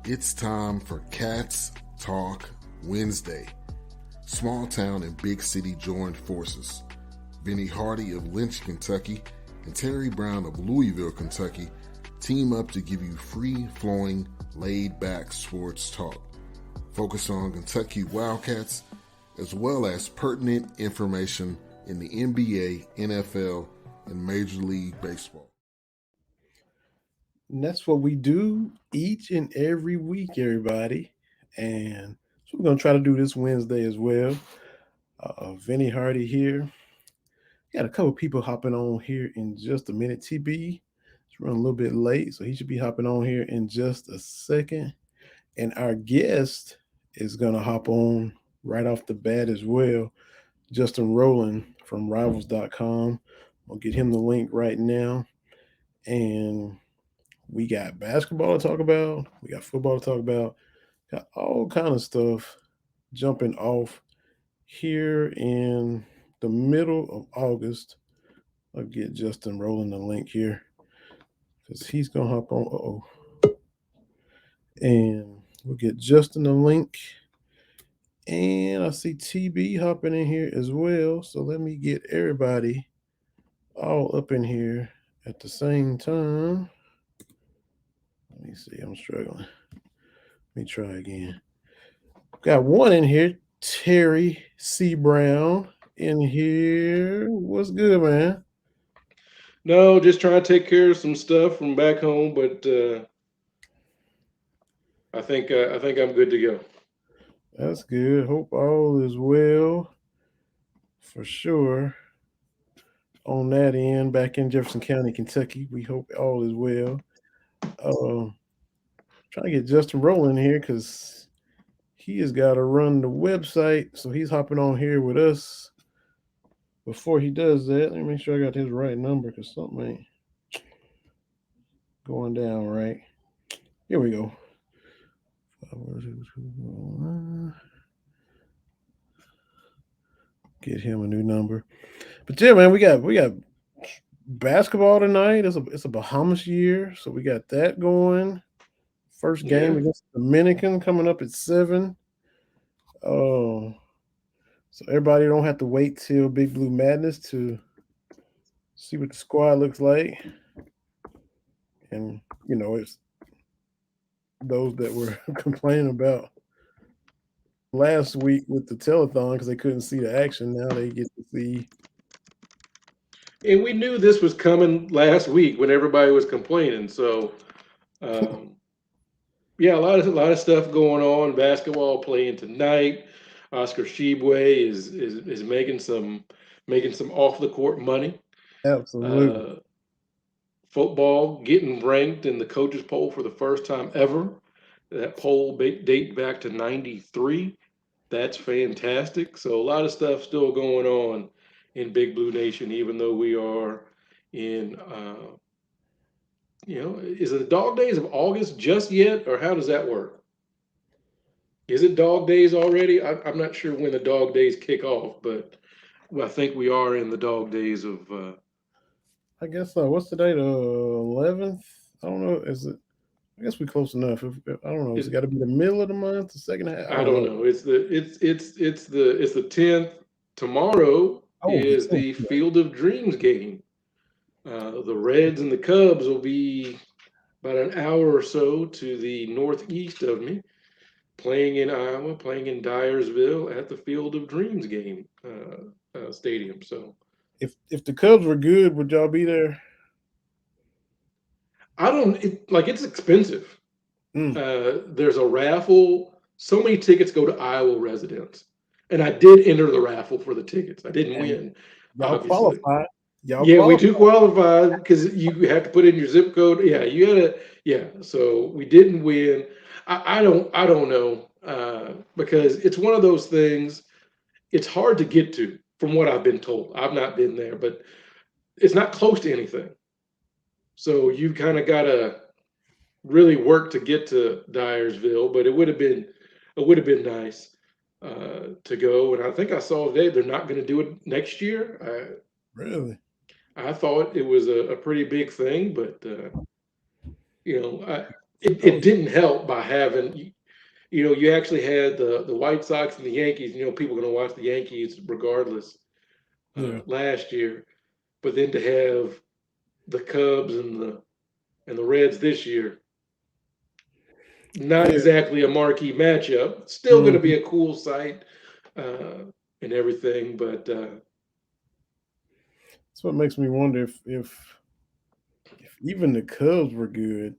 It's time for Cats Talk Wednesday. Small town and big city joined forces. Vinny Hardy of Lynch, Kentucky, and Terry Brown of Louisville, Kentucky, team up to give you free-flowing, laid-back sports talk. Focus on Kentucky Wildcats, as well as pertinent information in the NBA, NFL, and Major League Baseball. And that's what we do each and every week, everybody. And so we're going to try to do this Wednesday as well. Vinny Hardy here. Got a couple people hopping on here in just a minute. TB is running a little bit late, so he should be hopping on here in just a second. And our guest is going to hop on right off the bat as well. Justin Rowland from Rivals.com. I'll get him the link right now. And we got basketball to talk about. We got football to talk about. Got all kind of stuff jumping off here in the middle of August. I'll get Justin rolling the link here because he's gonna hop on. And we'll get Justin the link. And I see TB hopping in here as well. So let me get everybody all up in here at the same time. Let me see. I'm struggling. Let me try again. Got one in here, Terry C. Brown in here. What's good, man? No, just trying to take care of some stuff from back home, but I think I'm good to go. That's good. Hope all is well for sure. On that end, back in Jefferson County, Kentucky, we hope all is well. Uh, Trying to get Justin rolling here because he has got to run the website, so he's hopping on here with us. Before he does that, let me make sure I got his right number because something ain't going down right. Here we go. Get him a new number. But yeah, man, we got basketball tonight. It's a Bahamas year, so we got that going. First Yeah. game against the Dominican coming up at 7. Oh, so everybody don't have to wait till Big Blue Madness to see what the squad looks like. And it's those that were complaining about last week with the telethon because they couldn't see the action. Now they get to see. And we knew this was coming last week when everybody was complaining. So, um, yeah, a lot of stuff going on. Basketball playing tonight. Oscar Shibwe is making some off the court money. Absolutely. Uh, Football getting ranked in the coaches poll for the first time ever. That poll date back to '93. That's fantastic. So a lot of stuff still going on in Big Blue Nation, even though we are in, is it the dog days of August just yet, or how does that work? Is it dog days already? I'm not sure when the dog days kick off, but I think we are in the dog days of. I guess so. What's the date? 11th. I don't know. Is it? I guess we're close enough. I don't know. Is it It, got to be the middle of the month, the second half? I I don't don't know. know. It's the 10th. Tomorrow Oh, the is 10th. the Field of Dreams game. The Reds and the Cubs will be about an hour or so to the northeast of me, playing in Iowa, playing in Dyersville at the Field of Dreams game stadium. So If the Cubs were good, would y'all be there? I don't like it's expensive. Mm. There's a raffle. So many tickets go to Iowa residents, and I did enter the raffle for the tickets. I didn't And win, y'all obviously. qualify. Y'all Yeah, we qualify. do qualify because you have to put in your zip code. Yeah, you gotta. Yeah, so we didn't win. I don't know because it's one of those things. It's hard to get to, from what I've been told. I've not been there, but it's not close to anything. So you kind of gotta really work to get to Dyersville. But it would have been nice to go. And I think I saw today they're not going to do it next year. Really? I thought it was a pretty big thing, but it didn't help by having you actually had the White Sox and the Yankees. People are going to watch the Yankees regardless Yeah, last year, but then to have the Cubs and the Reds this year, not yeah. exactly a marquee matchup. Still going to be Mhm. a cool sight uh, and everything, but That's what makes me wonder if even the Cubs were good,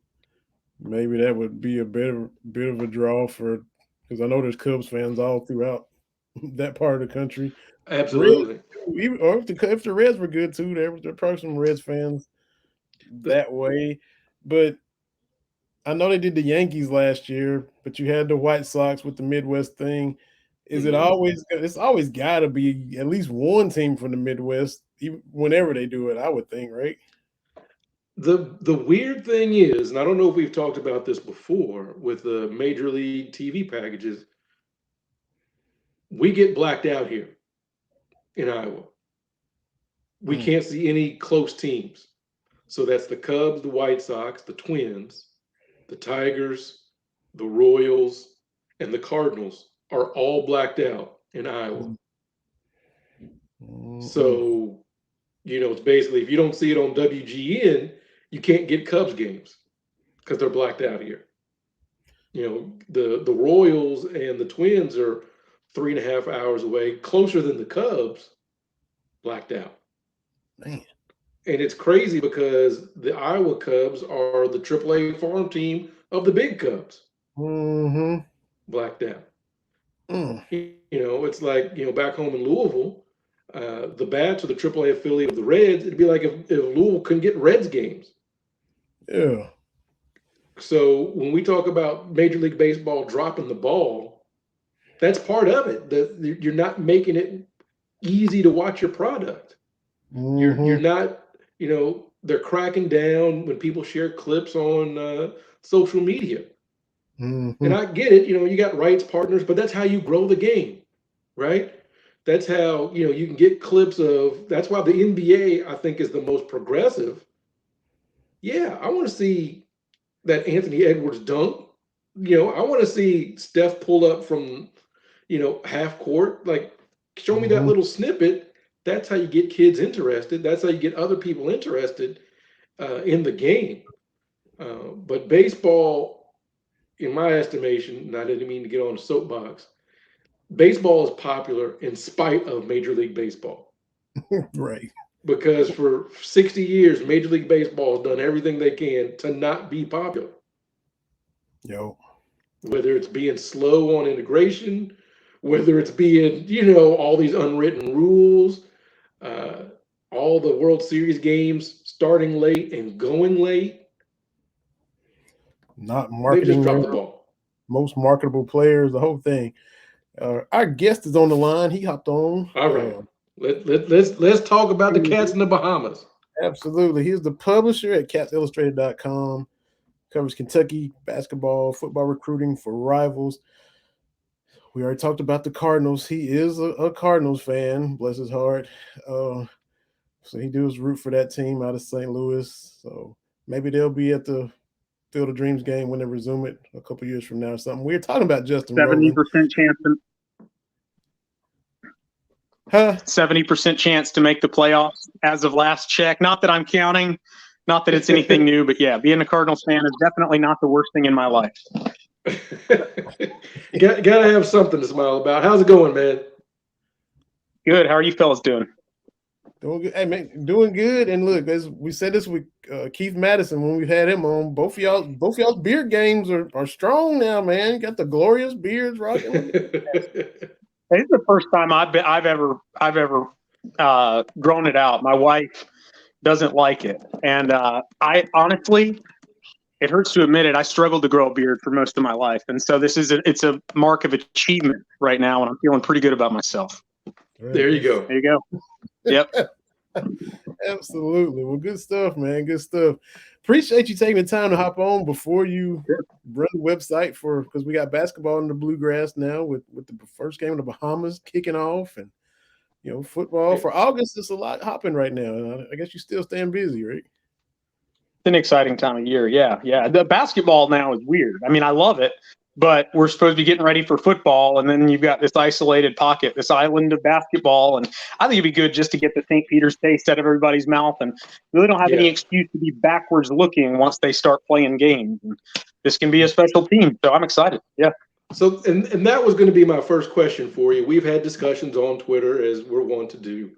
maybe that would be a better bit of a draw for because I know there's Cubs fans all throughout that part of the country. Reds, absolutely. even or if the Reds were good too, there probably some Reds fans The, that way. But I know they did the Yankees last year, but you had the White Sox with the Midwest thing. Is it mhm. always? It's always got to be at least one team from the Midwest, even whenever they do it. I would think, right? The weird thing is, and I don't know if we've talked about this before with the major league TV packages, we get blacked out here in Iowa. We Mm, can't see any close teams. So that's the Cubs, the White Sox, the Twins, the Tigers, the Royals, and the Cardinals are all blacked out in Iowa. mm, mm, So, it's basically if you don't see it on WGN, you can't get Cubs games because they're blacked out here. The Royals and the Twins are 3.5 hours away, closer than the Cubs, blacked out. man. And it's crazy because the Iowa Cubs are the AAA farm team of the big Cubs, Mm-hmm. blacked out. Mm, It's like, back home in Louisville, the Bats are the AAA affiliate of the Reds. It'd be like if Louisville couldn't get Reds games. yeah. So when we talk about Major League Baseball dropping the ball, that's part of it. You're not making it easy to watch your product. You're Mm-hmm. not, they're cracking down when people share clips on social media. And Mm-hmm. I get it, you got rights partners, but that's how you grow the game, right? That's how, you can get clips of, that's why the NBA, I think, is the most progressive. Yeah, I want to see that Anthony Edwards dunk. I want to see Steph pull up from, half court. Like, show me that Mm-hmm. little snippet. That's how you get kids interested. That's how you get other people interested in the game. But baseball, in my estimation, and I didn't mean to get on a soapbox, baseball is popular in spite of Major League Baseball. Right. Because for 60 years, Major League Baseball has done everything they can to not be popular, Yo. whether it's being slow on integration, whether it's being, all these unwritten rules, uh, all the World Series games starting late and going late. Not They've just marketing dropped their the ball. most marketable players, the whole thing. Our guest is on the line. He hopped on. All right. Let's talk about the cats in the Bahamas. Absolutely. He's the publisher at catsillustrated.com. Covers Kentucky basketball, football recruiting for rivals. We already talked about the Cardinals. He is a Cardinals fan, bless his heart. Uh, so he does root for that team out of St. Louis. So maybe they'll be at the Field of Dreams game when they resume it a couple years from now or something. We were talking about Justin Seventy Rowland. percent chance. Huh? 70% chance to make the playoffs as of last check. Not that I'm counting, not that it's anything new, but yeah, being a Cardinals fan is definitely not the worst thing in my life. You got to have something to smile about. How's it going, man? Good. How are you fellas doing? Doing good. Hey man, doing good. And look, as we said this with Keith Madison when we had him on, both of y'all's beard games are strong now, man. Got the glorious beards rocking. Look at This is the first time I've ever grown it out. My wife doesn't like it, and I honestly, it hurts to admit it. I struggled to grow a beard for most of my life, and so it's a mark of achievement right now, and I'm feeling pretty good about myself. There you go. There you go. Yep. Absolutely. Well, good stuff, man. Good stuff. Appreciate you taking the time to hop on before you run the website for because we got basketball in the bluegrass now with the first game in the Bahamas kicking off and football for August. There's a lot hopping right now. And I guess you're still staying busy, right? an exciting time of year. Yeah, yeah. The basketball now is weird. I mean, I love it, but we're supposed to be getting ready for football, and then you've got this isolated pocket, this island of basketball. And I think it'd be good just to get the St. Peter's taste out of everybody's mouth, and really don't have any excuse to be backwards looking once they start playing games. And this can be a special team, so I'm excited. Yeah. So, and that was going to be my first question for you. We've had discussions on Twitter, as we're wont to do.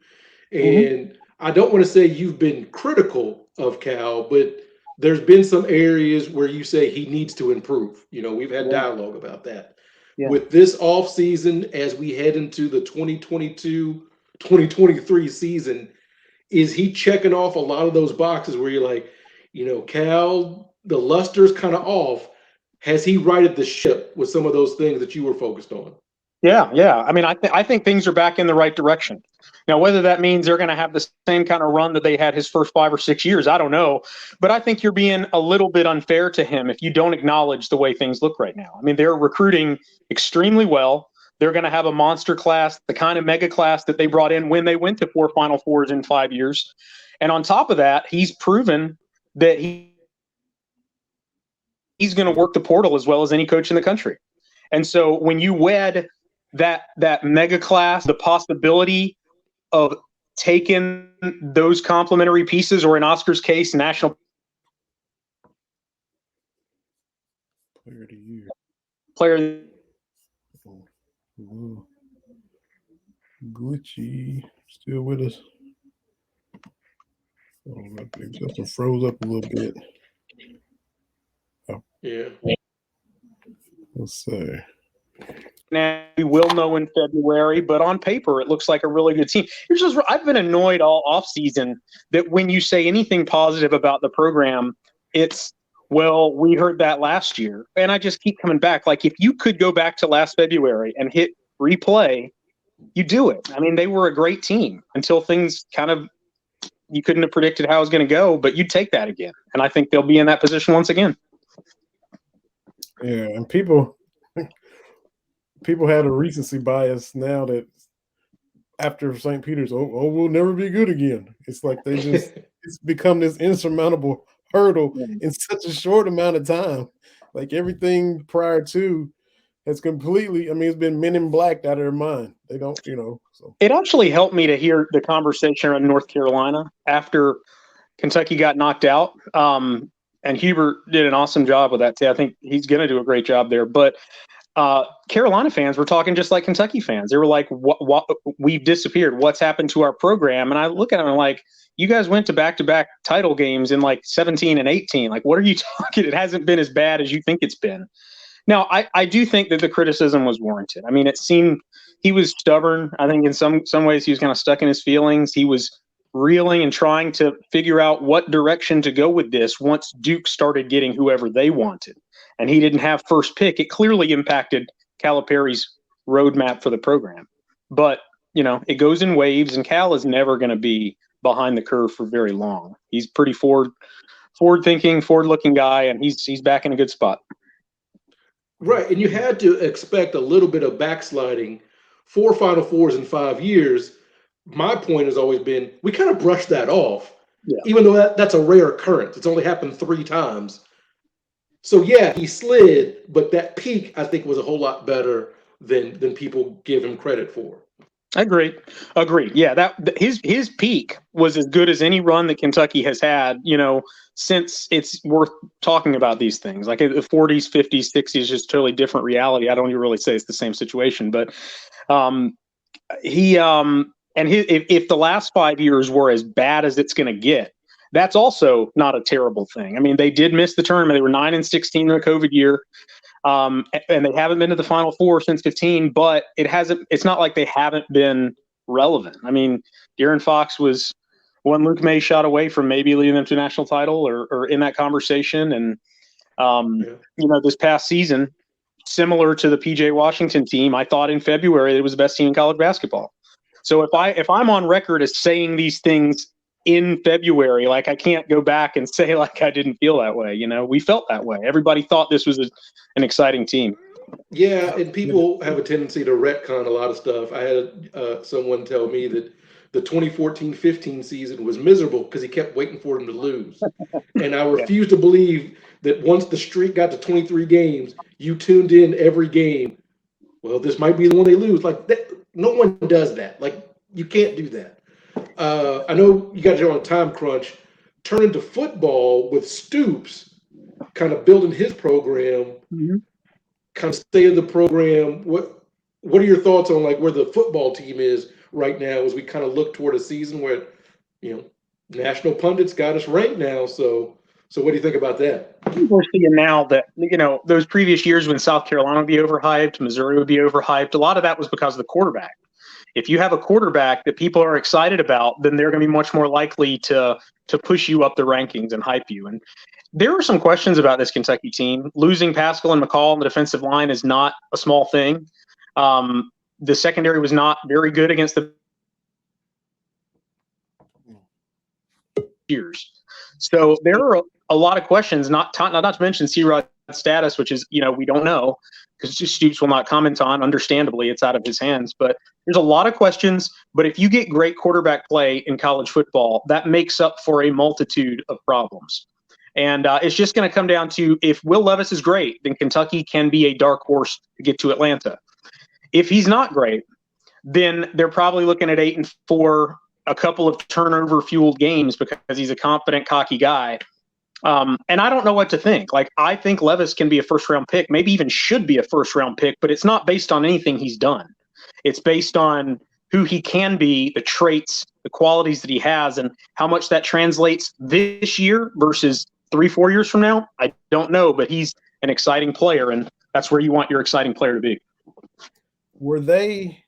And I don't want to say you've been critical of Cal, but there's been some areas where you say he needs to improve. You know, we've had dialogue about that. Yeah. With this offseason, as we head into the 2022-2023 season, is he checking off a lot of those boxes where you're like, you know, Cal, the luster's kind of off. Has he righted the ship with some of those things that you were focused on? Yeah, yeah. I mean, I think things are back in the right direction. Now, whether that means they're going to have the same kind of run that they had his first 5 or 6 years, I don't know. But I think you're being a little bit unfair to him if you don't acknowledge the way things look right now. I mean, they're recruiting extremely well. They're going to have a monster class, the kind of mega class that they brought in when they went to 4 Final Fours in 5 years. And on top of that, he's proven that he's going to work the portal as well as any coach in the country. And so when you wed that mega class, the possibility of taking those complementary pieces, or in Oscar's case, national Player of the year. player. Ooh. Glitchy, still with us. Oh, my big Justin froze up a little bit. Oh. Yeah. Let's see. Now we will know in February, but on paper it looks like a really good team. I've been annoyed all offseason that when you say anything positive about the program, it's, well, we heard that last year. And I just keep coming back. Like, if you could go back to last February and hit replay, you do it. I mean, they were a great team until things kind of, you couldn't have predicted how it was going to go, but you'd take that again. And I think they'll be in that position once again. Yeah, and people had a recency bias now that after St. Peter's, we'll never be good again. It's like they just it's become this insurmountable hurdle in such a short amount of time. Like everything prior to has completely, I mean, it's been men in black out of their mind. They don't, so. It actually helped me to hear the conversation around North Carolina after Kentucky got knocked out. And Hubert did an awesome job with that too. I think he's going to do a great job there. But Carolina fans were talking just like Kentucky fans. They were like, what, we've disappeared. What's happened to our program? And I look at them and I'm like, you guys went to back-to-back title games in like 17 and 18. Like, what are you talking? It hasn't been as bad as you think it's been. Now, I do think that the criticism was warranted. I mean, it seemed he was stubborn. I think in some ways he was kind of stuck in his feelings. He was reeling and trying to figure out what direction to go with this once Duke started getting whoever they wanted. And he didn't have first pick. It clearly impacted Calipari's roadmap for the program. But, it goes in waves, and Cal is never going to be behind the curve for very long. He's pretty forward-thinking, forward-looking guy, and he's back in a good spot. Right, and you had to expect a little bit of backsliding. 4 Final Fours in 5 years. My point has always been we kind of brushed that off, even though that's a rare occurrence. It's only happened 3 times. So, yeah, he slid, but that peak, I think, was a whole lot better than people give him credit for. Agreed. Yeah, that his peak was as good as any run that Kentucky has had, since it's worth talking about these things. Like the 40s, 50s, 60s, just totally different reality. I don't even really say it's the same situation, but if the last 5 years were as bad as it's going to get, that's also not a terrible thing. I mean, they did miss the tournament. They were 9-16 in the COVID year. And they haven't been to the Final Four since 15, but it's not like they haven't been relevant. I mean, De'Aaron Fox was one Luke May shot away from maybe leading them to a national title or in that conversation. And, this past season, similar to the PJ Washington team, I thought in February it was the best team in college basketball. So if I'm on record as saying these things in February, like, I can't go back and say like I didn't feel that way. We felt that way. Everybody thought this was an exciting team. Yeah, and people have a tendency to retcon a lot of stuff. I had someone tell me that the 2014-15 season was miserable because he kept waiting for them to lose. And I refuse to believe that once the streak got to 23 games, you tuned in every game. Well, this might be the one they lose. Like that, no one does that. Like you can't do that. I know you guys are on a time crunch. Turn into football with Stoops, kind of building his program, kind of stay in the program. What are your thoughts on like where the football team is right now as we kind of look toward a season where, national pundits got us ranked now. So what do you think about that? We're seeing now that, those previous years when South Carolina would be overhyped, Missouri would be overhyped, a lot of that was because of the quarterback. If you have a quarterback that people are excited about, then they're going to be much more likely to push you up the rankings and hype you. And there are some questions about this Kentucky team. Losing Pascal and McCall on the defensive line is not a small thing. The secondary was not very good against the years. So there are a lot of questions, not to mention C-Rod's status, which is, we don't know because Stoops will not comment on. Understandably, it's out of his hands. But there's a lot of questions. But if you get great quarterback play in college football, that makes up for a multitude of problems. And it's just going to come down to if Will Levis is great, then Kentucky can be a dark horse to get to Atlanta. If he's not great, then they're probably looking at 8-4, a couple of turnover-fueled games because he's a confident, cocky guy. And I don't know what to think. Like, I think Levis can be a first-round pick, maybe even should be a first-round pick, but it's not based on anything he's done. It's based on who he can be, the traits, the qualities that he has, and how much that translates this year versus 3-4 years from now. I don't know, but he's an exciting player, and that's where you want your exciting player to be. Were they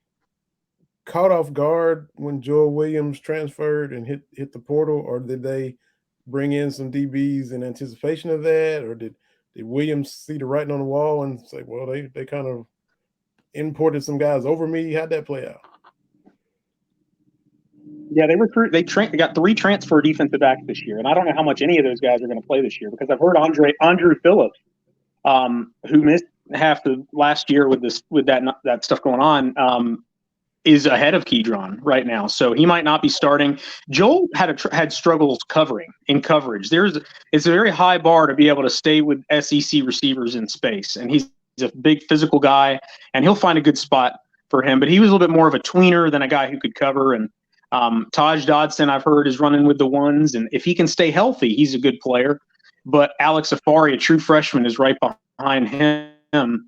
caught off guard when Joel Williams transferred and hit the portal, or did they bring in some DBs in anticipation of that, or did Williams see the writing on the wall and say, well, they kind of imported some guys over me? How'd that play out? Yeah, they got 3 transfer defensive backs this year, and I don't know how much any of those guys are going to play this year because I've heard Andrew Phillips, who missed half the last year with that stuff going on, is ahead of Kedron right now, so he might not be starting. Joel had struggles in coverage. It's a very high bar to be able to stay with SEC receivers in space, and he's a big physical guy, and he'll find a good spot for him. But he was a little bit more of a tweener than a guy who could cover. And Taj Dodson, I've heard, is running with the ones, and if he can stay healthy, he's a good player. But Alex Afari, a true freshman, is right behind him.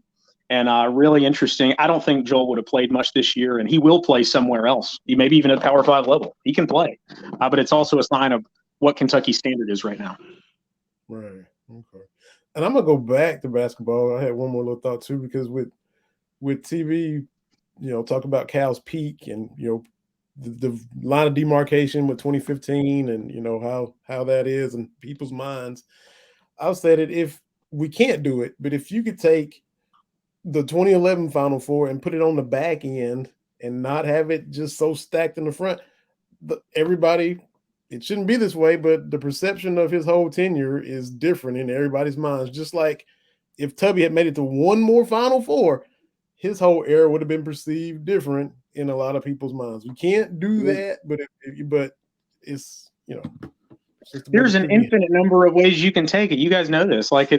And really interesting. I don't think Joel would have played much this year, and he will play somewhere else. Maybe even at Power 5 level. He can play. But it's also a sign of what Kentucky's standard is right now. Right. Okay. And I'm going to go back to basketball. I had one more little thought, too, because with TV, talk about Cal's peak and, the line of demarcation with 2015 and, how that is in people's minds. I'll say that if we can't do it, but if you could take the 2011 Final Four and put it on the back end and not have it just so stacked in the front, everybody, it shouldn't be this way, but the perception of his whole tenure is different in everybody's minds. Just like if Tubby had made it to one more Final Four, his whole era would have been perceived different in a lot of people's minds. We can't do that, but it's, there's an infinite number of ways you can take it. You guys know this. Like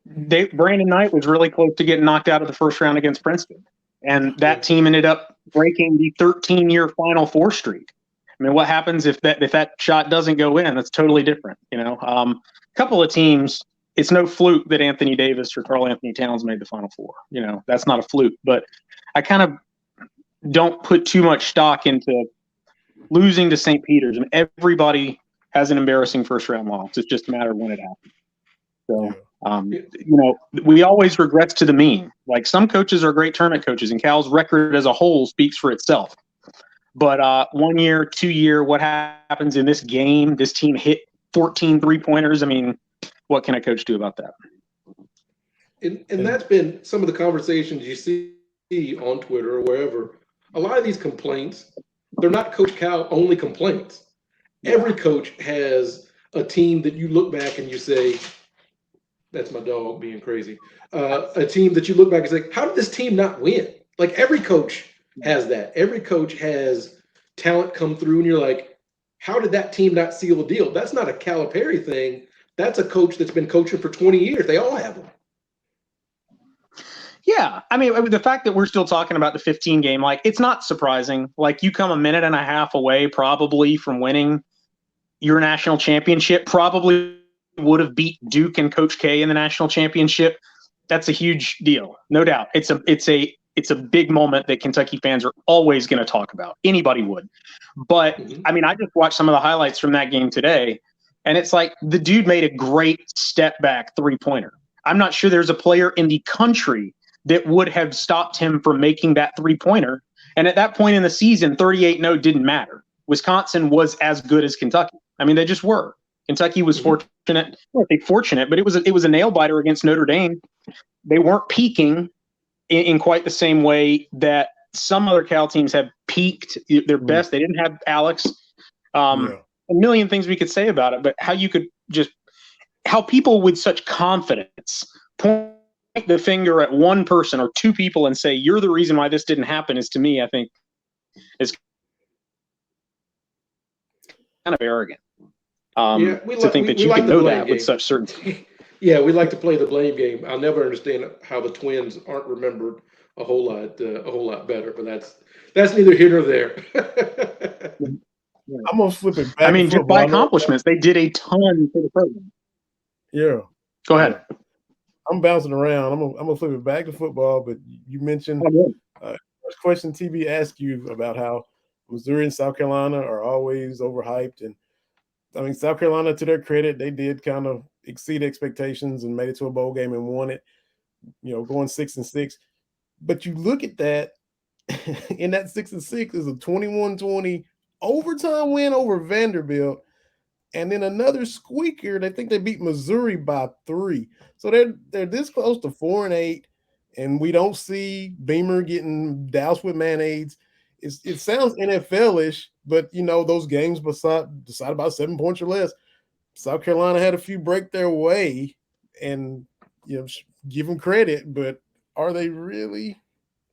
Brandon Knight was really close to getting knocked out of the first round against Princeton. And that team ended up breaking the 13-year Final Four streak. I mean, what happens if that shot doesn't go in? That's totally different. A couple of teams, it's no fluke that Anthony Davis or Karl Anthony Towns made the Final Four. That's not a fluke. But I kind of don't put too much stock into losing to St. Peter's. And everybody has an embarrassing first-round loss. It's just a matter of when it happens. So, we always regrets to the mean. Like, some coaches are great tournament coaches, and Cal's record as a whole speaks for itself. But 1 year, 2 year, what happens in this game? This team hit 14 3-pointers. I mean, what can a coach do about that? And that's been some of the conversations you see on Twitter or wherever. A lot of these complaints, they're not Coach Cal only complaints. Every coach has a team that you look back and you say, that's my dog being crazy. A team that you look back and say, how did this team not win? Like, every coach has that. Every coach has talent come through, and you're like, how did that team not seal the deal? That's not a Calipari thing. That's a coach that's been coaching for 20 years. They all have them. Yeah, I mean, the fact that we're still talking about the 15 game, like, it's not surprising. Like, you come a minute and a half away probably from winning your national championship, probably would have beat Duke and Coach K in the national championship. That's a huge deal, no doubt. It's a big moment that Kentucky fans are always going to talk about. Anybody would. But, I mean, I just watched some of the highlights from that game today, and it's like the dude made a great step back three-pointer. I'm not sure there's a player in the country that would have stopped him from making that three-pointer. And at that point in the season, 38-0 didn't matter. Wisconsin was as good as Kentucky. I mean, they just were. Kentucky was fortunate. Well, I say fortunate, but it was a nail biter against Notre Dame. They weren't peaking in quite the same way that some other Cal teams have peaked their best. They didn't have Alex. A million things we could say about it, but how people with such confidence point the finger at one person or two people and say, you're the reason why this didn't happen, is, to me, I think, is kind of arrogant. To think that you can know that with such certainty. Yeah, we like to play the blame game. I'll never understand how the Twins aren't remembered a whole lot better, but that's neither here nor there. I'm gonna flip it back. I mean, just by accomplishments, they did a ton for the program. Yeah. Go ahead. I'm bouncing around. I'm gonna flip it back to football, but you mentioned first question TB asked you about how Missouri and South Carolina are always overhyped, and I mean, South Carolina, to their credit, they did kind of exceed expectations and made it to a bowl game and won it, going 6-6. But you look at that, in that 6-6 is a 21-20 overtime win over Vanderbilt, and then another squeaker. They think they beat Missouri by 3. So they're this close to 4-8, and we don't see Beamer getting doused with mayonnaise. It sounds NFL-ish, but those games decided by 7 points or less. South Carolina had a few break their way, and give them credit, but are they really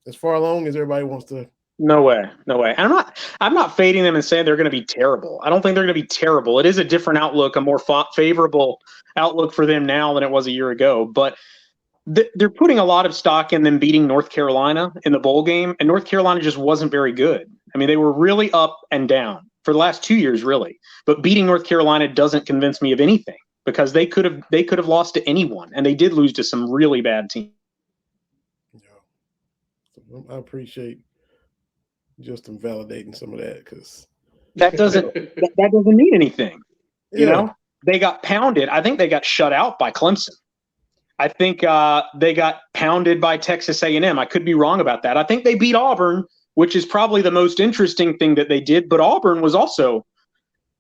as far along as everybody wants to? No way. And I'm not fading them and saying they're going to be terrible. I don't think they're going to be terrible. It is a different outlook, a more favorable outlook for them now than it was a year ago. But they're putting a lot of stock in them beating North Carolina in the bowl game, and North Carolina just wasn't very good. I mean, they were really up and down for the last 2 years, really. But beating North Carolina doesn't convince me of anything, because they could have lost to anyone, and they did lose to some really bad teams. Yeah, I appreciate Justin validating some of that, because that doesn't mean anything. They got pounded. I think they got shut out by Clemson. I think they got pounded by Texas A&M. I could be wrong about that. I think they beat Auburn, which is probably the most interesting thing that they did. But Auburn was also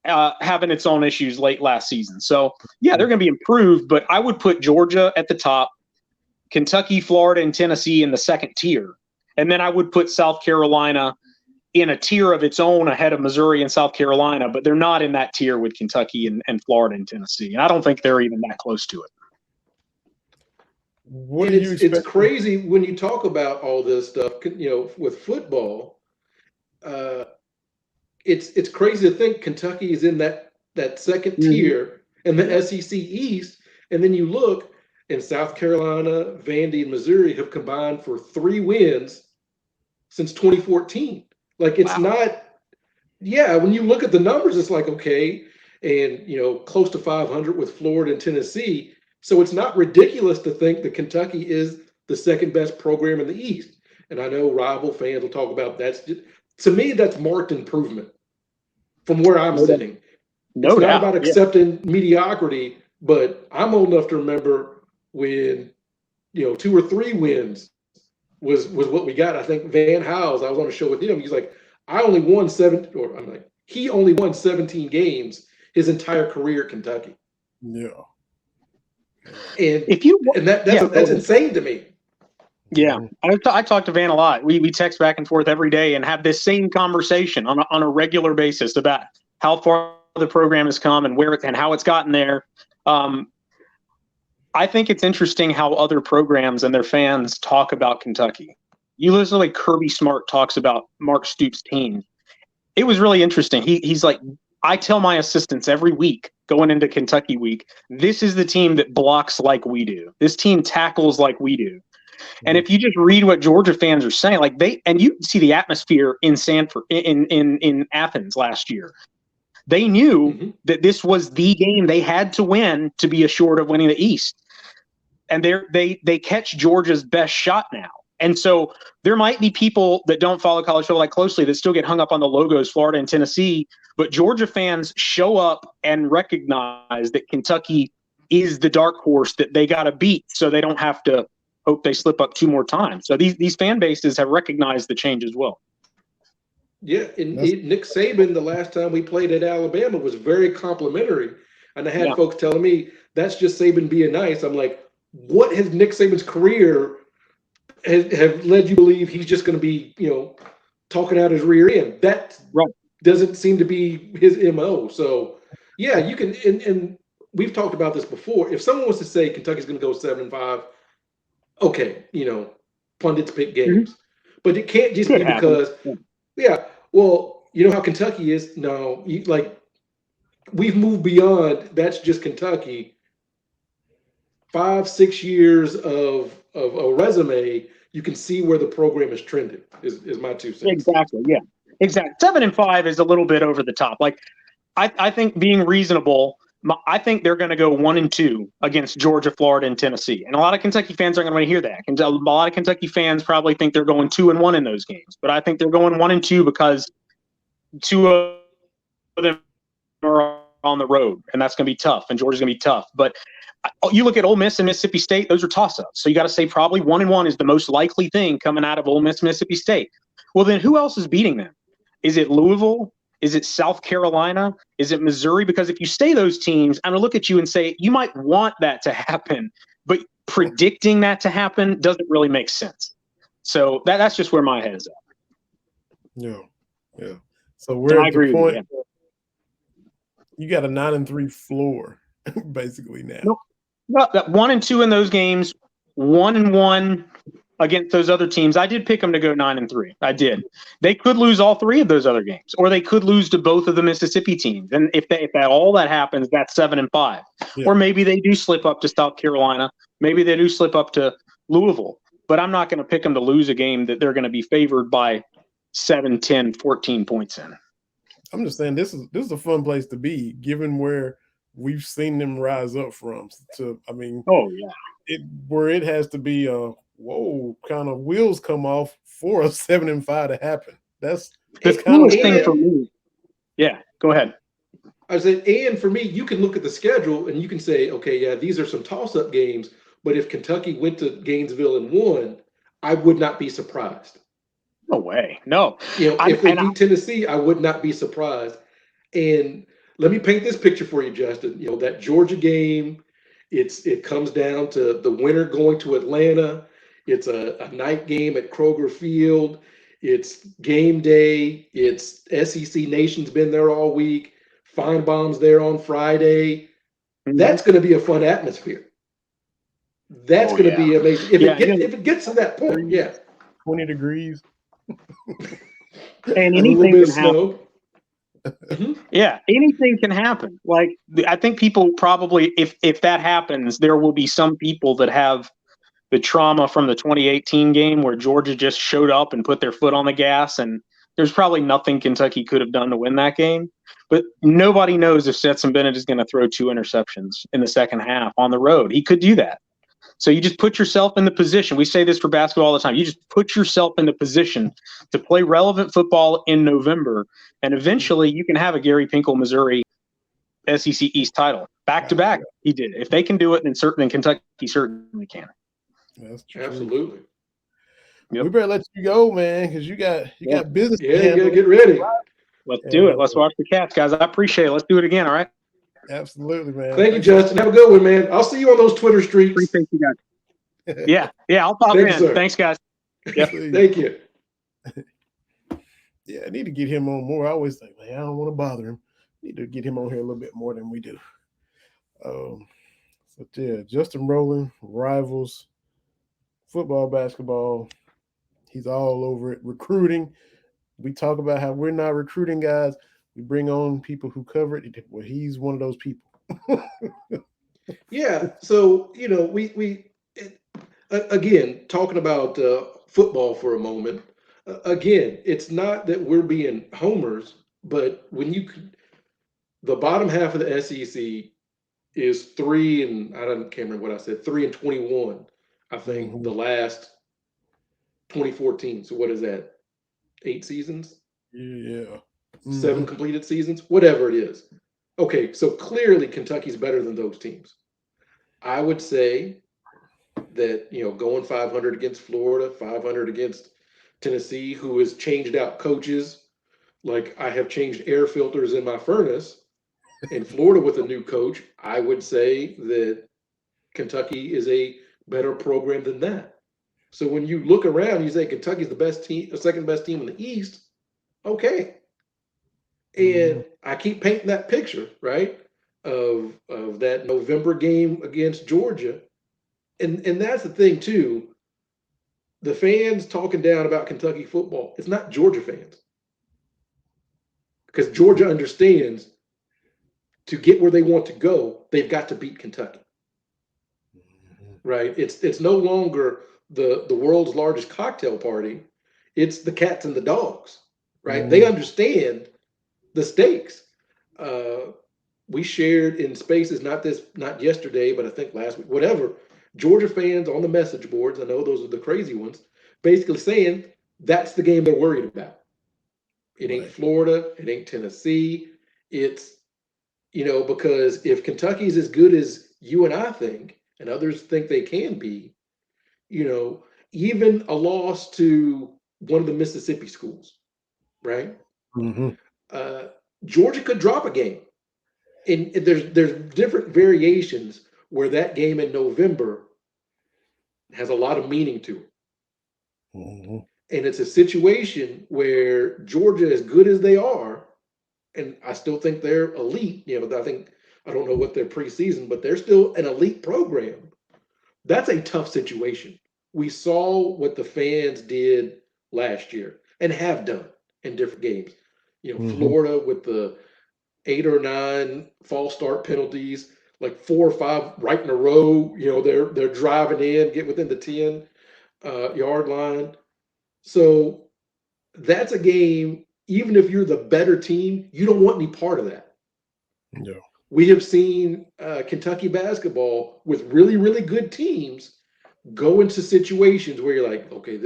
having its own issues late last season. So, yeah, they're going to be improved. But I would put Georgia at the top, Kentucky, Florida, and Tennessee in the second tier. And then I would put South Carolina in a tier of its own ahead of Missouri and South Carolina. But they're not in that tier with Kentucky and Florida and Tennessee. And I don't think they're even that close to it. What do you expect? It's crazy when you talk about all this stuff, with football. It's crazy to think Kentucky is in that second tier in the SEC East, and then you look, and South Carolina, Vandy, and Missouri have combined for 3 wins since 2014. Like, it's not. Yeah, when you look at the numbers, it's like, okay, and close to 500 with Florida and Tennessee. So it's not ridiculous to think that Kentucky is the second best program in the East. And I know rival fans will talk about that. To me, that's marked improvement from where I'm sitting. It's not about accepting mediocrity, but I'm old enough to remember when, 2 or 3 wins was what we got. I think Van Howes, I was on a show with him. He's like, he only won 17 games his entire career at Kentucky. Yeah. And that's insane to me. Yeah, I talk to Van a lot. We text back and forth every day and have this same conversation on a regular basis about how far the program has come and where and how it's gotten there. I think it's interesting how other programs and their fans talk about Kentucky. You listen to Kirby Smart talks about Mark Stoops' team. it was really interesting. He's like, I tell my assistants every week going into Kentucky week, this is the team that blocks like we do. This team tackles like we do. And if you just read what Georgia fans are saying, like and you see the atmosphere in Sanford, in Athens last year. They knew that this was the game they had to win to be assured of winning the East. And they catch Georgia's best shot now. And so there might be people that don't follow college football that closely that still get hung up on the logos, Florida and Tennessee, but Georgia fans show up and recognize that Kentucky is the dark horse that they got to beat so they don't have to hope they slip up 2 more times. So these fan bases have recognized the change as well. Yeah, and Nick Saban, the last time we played at Alabama, was very complimentary. And I had folks telling me, that's just Saban being nice. I'm like, what has Nick Saban's career have led you to believe he's just going to be, talking out his rear end? That doesn't seem to be his MO. So, yeah, you can, and we've talked about this before. If someone wants to say Kentucky's going to go 7-5, okay, pundits pick games. But it can't just be because, well, you know how Kentucky is? No, we've moved beyond that's just Kentucky. 5-6 years of a resume, you can see where the program is trending, is my 2 cents. Exactly, yeah. Exactly. 7-5 is a little bit over the top. Like, I think being reasonable, I think they're going to go 1-2 against Georgia, Florida, and Tennessee. And a lot of Kentucky fans aren't going to want to hear that. And a lot of Kentucky fans probably think they're going 2-1 in those games. But I think they're going 1-2 because 2 of them are on the road, and that's going to be tough, and Georgia's going to be tough. But you look at Ole Miss and Mississippi State; those are toss-ups. So you got to say probably 1-1 is the most likely thing coming out of Ole Miss, Mississippi State. Well, then who else is beating them? Is it Louisville? Is it South Carolina? Is it Missouri? Because if you say those teams, I'm going to look at you and say you might want that to happen, but predicting that to happen doesn't really make sense. So that's just where my head is at. Yeah. So we're I at agree the point. with you. You got a 9-3 floor, basically now. No, that 1-2 in those games, 1-1 against those other teams. I did pick them to go 9-3. I did. They could lose all 3 of those other games, or they could lose to both of the Mississippi teams. And if all that happens, that's 7-5. Yeah. Or maybe they do slip up to South Carolina. Maybe they do slip up to Louisville. But I'm not going to pick them to lose a game that they're going to be favored by 7, 10, 14 points in. I'm just saying this is a fun place to be, given where we've seen them rise up from. Where it has to be kind of wheels come off for a 7-5 to happen. That's the coolest thing for me. Yeah, go ahead. I said, and for me, you can look at the schedule and you can say, okay, yeah, these are some toss-up games. But if Kentucky went to Gainesville and won, I would not be surprised. No way. No. If they beat Tennessee, I would not be surprised. And let me paint this picture for you, Justin. That Georgia game, it comes down to the winner going to Atlanta. It's a night game at Kroger Field. It's game day. It's SEC Nation's been there all week. Feinbaum's there on Friday. Mm-hmm. That's going to be a fun atmosphere. That's going to be amazing. If it gets to that point, 20 degrees. And anything can happen. Yeah, anything can happen. Like, I think people probably, if that happens, there will be some people that have the trauma from the 2018 game where Georgia just showed up and put their foot on the gas, and there's probably nothing Kentucky could have done to win that game. But nobody knows if Stetson Bennett is going to throw 2 interceptions in the second half on the road. He could do that. So you just put yourself in the position. We say this for basketball all the time. You just put yourself in the position to play relevant football in November, and eventually you can have a Gary Pinkel, Missouri SEC East title back to back. He did. If they can do it, then Kentucky certainly can. That's true. Absolutely. Yep. We better let you go, man, because you got business. Yeah, you gotta get ready. Let's do it. Let's watch the Cats, guys. I appreciate it. Let's do it again. All right. Absolutely, man. Thank you, Justin. Have a good one, man. I'll see you on those Twitter streaks. Appreciate you guys. Yeah, I'll pop in. Sir. Thanks, guys. Yep. Thank you. Yeah, I need to get him on more. I always think, man, I don't want to bother him. Need to get him on here a little bit more than we do. But yeah, Justin Rowland, Rivals, football, basketball. He's all over it. Recruiting. we talk about how we're not recruiting guys. We bring on people who cover it. Well, he's one of those people. Yeah. So again, talking about football for a moment. Again, it's not that we're being homers, but the bottom half of the SEC is three and I don't can't remember what I said, 3-21. I think Mhm. the last 2014. So what is that? 8 seasons, Yeah. seven Mhm. completed seasons, whatever it is. Okay, so clearly Kentucky's better than those teams. I would say that going 500 against Florida, 500 against Tennessee, who has changed out coaches like I have changed air filters in my furnace. In Florida with a new coach, I would say that Kentucky is a better program than that. So when you look around, you say Kentucky's the best team, the second best team in the East. Okay, Mhm. and I keep painting that picture, right, of that November game against Georgia, and that's the thing too. The fans talking down about Kentucky football, it's not Georgia fans because Georgia understands to get where they want to go, they've got to beat Kentucky, Mhm. right? It's no longer the world's largest cocktail party. It's the cats and the dogs, right? They Mhm. understand the stakes. Uh, we shared in spaces, not yesterday, but I think last week, whatever. Georgia fans on the message boards, I know those are the crazy ones, basically saying that's the game they're worried about. It ain't Right. Florida, it ain't Tennessee. It's, because if Kentucky's as good as you and I think, and others think they can be, you know, even a loss to one of the Mississippi schools, right? Mhm. Uh, Georgia could drop a game. And there's different variations where that game in November has a lot of meaning to it. Mhm. And it's a situation where Georgia, as good as they are, and I still think they're elite, I don't know what their preseason, but they're still an elite program. That's a tough situation. We saw what the fans did last year and have done in different games. Mhm. Florida with the 8 or 9 false start penalties, like 4 or 5 right in a row. They're driving in, get within the 10 yard line. So that's a game. Even if you're the better team, you don't want any part of that. Yeah. We have seen Kentucky basketball with really, really good teams go into situations where you're like, okay,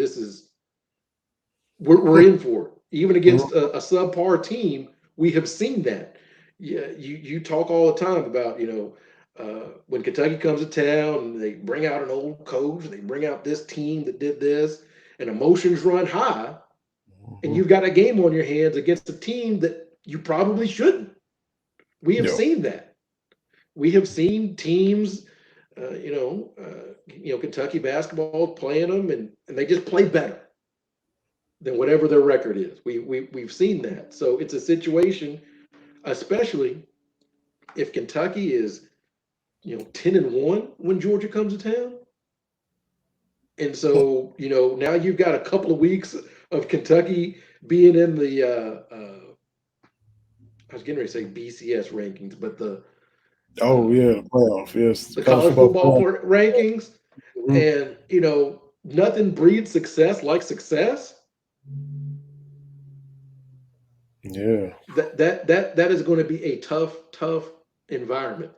we're in for it. Even against a subpar team, we have seen that. Yeah, you talk all the time about when Kentucky comes to town and they bring out an old coach, they bring out this team that did this, and emotions run high, and Mhm. you've got a game on your hands against a team that you probably shouldn't. We have Yeah. seen that. We have seen teams, Kentucky basketball playing them, and they just play better than whatever their record is. We've seen that. So it's a situation, especially if Kentucky is 10-1 when Georgia comes to town. And so now you've got a couple of weeks of Kentucky being in the I was getting ready to say BCS rankings, but Oh uh, yeah, playoff. Yes, the college college football football playoff. rankings, Mhm. and nothing breeds success like success. Yeah. That is going to be a tough environment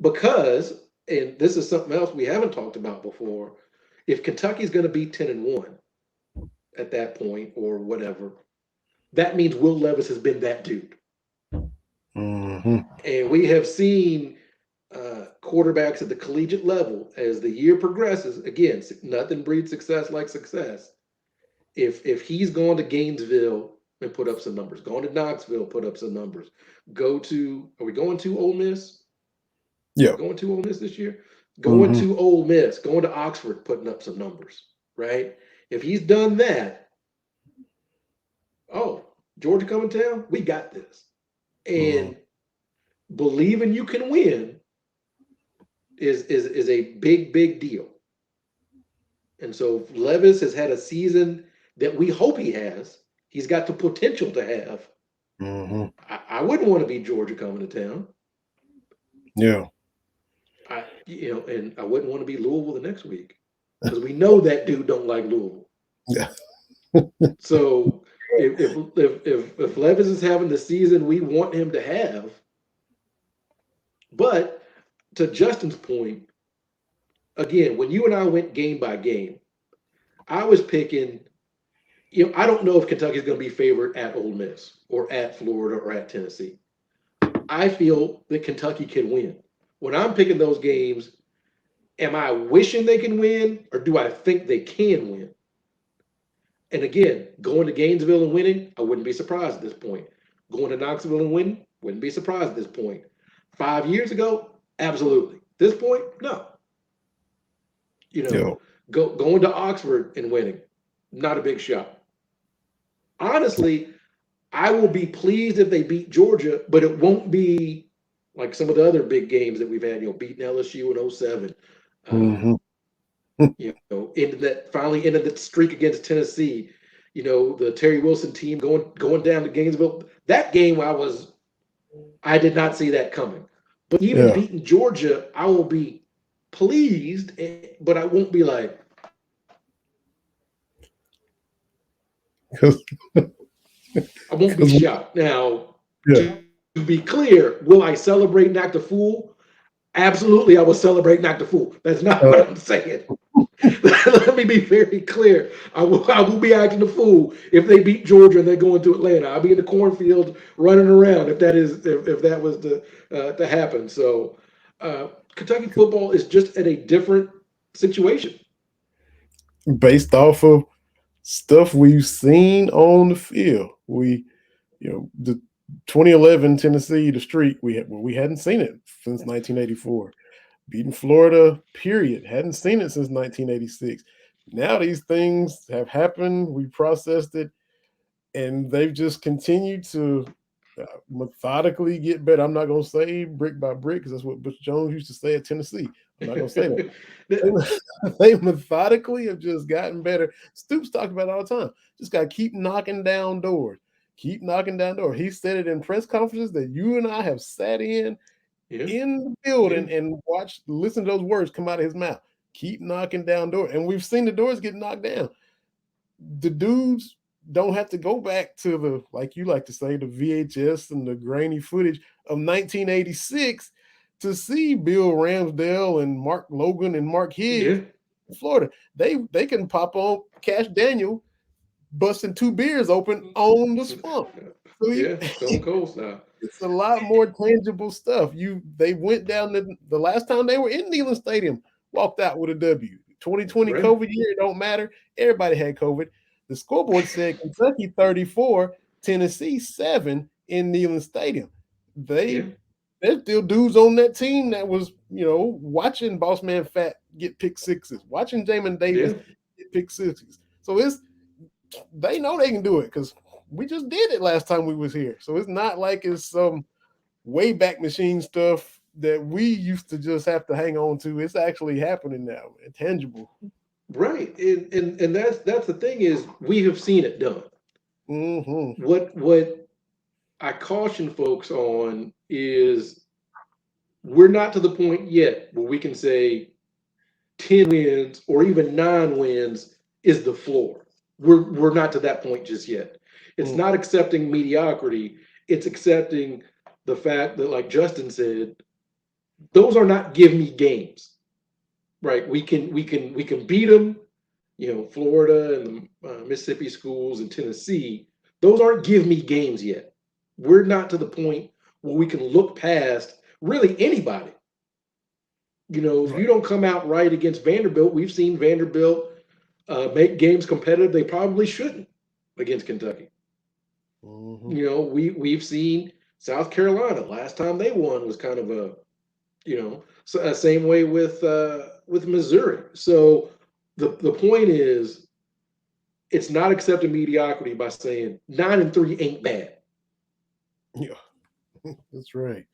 because, and this is something else we haven't talked about before. If Kentucky's going to be 10-1 at that point or whatever, that means Will Levis has been that dude, Mhm. and we have seen quarterbacks at the collegiate level as the year progresses. Again, nothing breeds success like success. If he's gone to Gainesville and put up some numbers, going to Knoxville, put up some numbers, are we going to Ole Miss? Are we Yeah. going to Ole Miss this year? Going Mhm. to Ole Miss, going to Oxford, putting up some numbers, right? If he's done that, oh, Georgia coming town, we got this. Mhm. And believing you can win is a big deal. And so Levis has had a season that we hope he has. he's got the potential to have. Mm-hmm. I wouldn't want to be Georgia coming to town. Yeah. And I wouldn't want to be Louisville the next week because we know that dude don't like Louisville. Yeah. So if Levis is having the season we want him to have, but to Justin's point, again, when you and I went game by game, I was picking. I don't know if Kentucky's going to be favored at Ole Miss or at Florida or at Tennessee. I feel that Kentucky can win. When I'm picking those games, am I wishing they can win or do I think they can win? And again, going to Gainesville and winning, I wouldn't be surprised at this point. Going to Knoxville and winning, wouldn't be surprised at this point. 5 years ago, absolutely. This point, no. Yeah. Going to Oxford and winning, not a big shot. Honestly, I will be pleased if they beat Georgia, but it won't be like some of the other big games that we've had, beating LSU in 07. Mm-hmm. Finally ended that streak against Tennessee. The Terry Wilson team going down to Gainesville. That game I did not see that coming. But even Yeah. beating Georgia, I will be pleased, but I won't be like. I won't be shocked. Now, Yeah. to be clear, will I celebrate and act a fool? Absolutely, I will celebrate and act a fool. That's not what I'm saying. Let me be very clear. I will be acting a fool if they beat Georgia and they go into Atlanta. I'll be in the cornfield running around if that was to happen. So Kentucky football is just at a different situation. Based off of stuff we've seen on the field, the 2011 Tennessee, the streak we hadn't seen it since 1984. Beating Florida, period. Hadn't seen it since 1986. Now these things have happened. We processed it, and they've just continued to methodically get better. I'm not going to say brick by brick because that's what Butch Jones used to say at Tennessee. I'm not going to say that. They methodically have just gotten better. Stoops talked about it all the time. Just got to keep knocking down doors. Keep knocking down doors. He said it in press conferences that you and I have sat in the building and listen to those words come out of his mouth. Keep knocking down doors. And we've seen the doors get knocked down. The dudes don't have to go back to the, like you like to say, the VHS and the grainy footage of 1986 to see Bill Ramsdale and Mark Logan and Mark Higgs in Florida. They can pop on Cash Daniel busting 2 beers open on the swamp. So Stone Cold style. It's a lot more tangible stuff. They went down the last time they were in Neyland Stadium, walked out with a W. 2020 COVID year, it don't matter. Everybody had COVID. The scoreboard said Kentucky 34, Tennessee 7 in Neyland Stadium. There's still dudes on that team that was, watching Boss Man Fat get pick sixes, watching Jamin Davis get pick sixes. So they know they can do it because we just did it last time we was here. So it's not like it's some way back machine stuff that we used to just have to hang on to. It's actually happening now, tangible. Right. And that's the thing is we have seen it done. Mm-hmm. What I caution folks on is we're not to the point yet where we can say 10 wins or even 9 wins is the floor. We're not to that point just yet. It's not accepting mediocrity. It's accepting the fact that, like Justin said, those are not give me games, right? We can beat them. Florida and the Mississippi schools and Tennessee. Those aren't give me games yet. We're not to the point where we can look past really anybody. If you don't come out right against Vanderbilt, we've seen Vanderbilt make games competitive they probably shouldn't against Kentucky. Mm-hmm. We've seen South Carolina. Last time they won was kind of same way with Missouri. So the point is, it's not accepting mediocrity by saying 9-3 ain't bad. Yeah, that's right.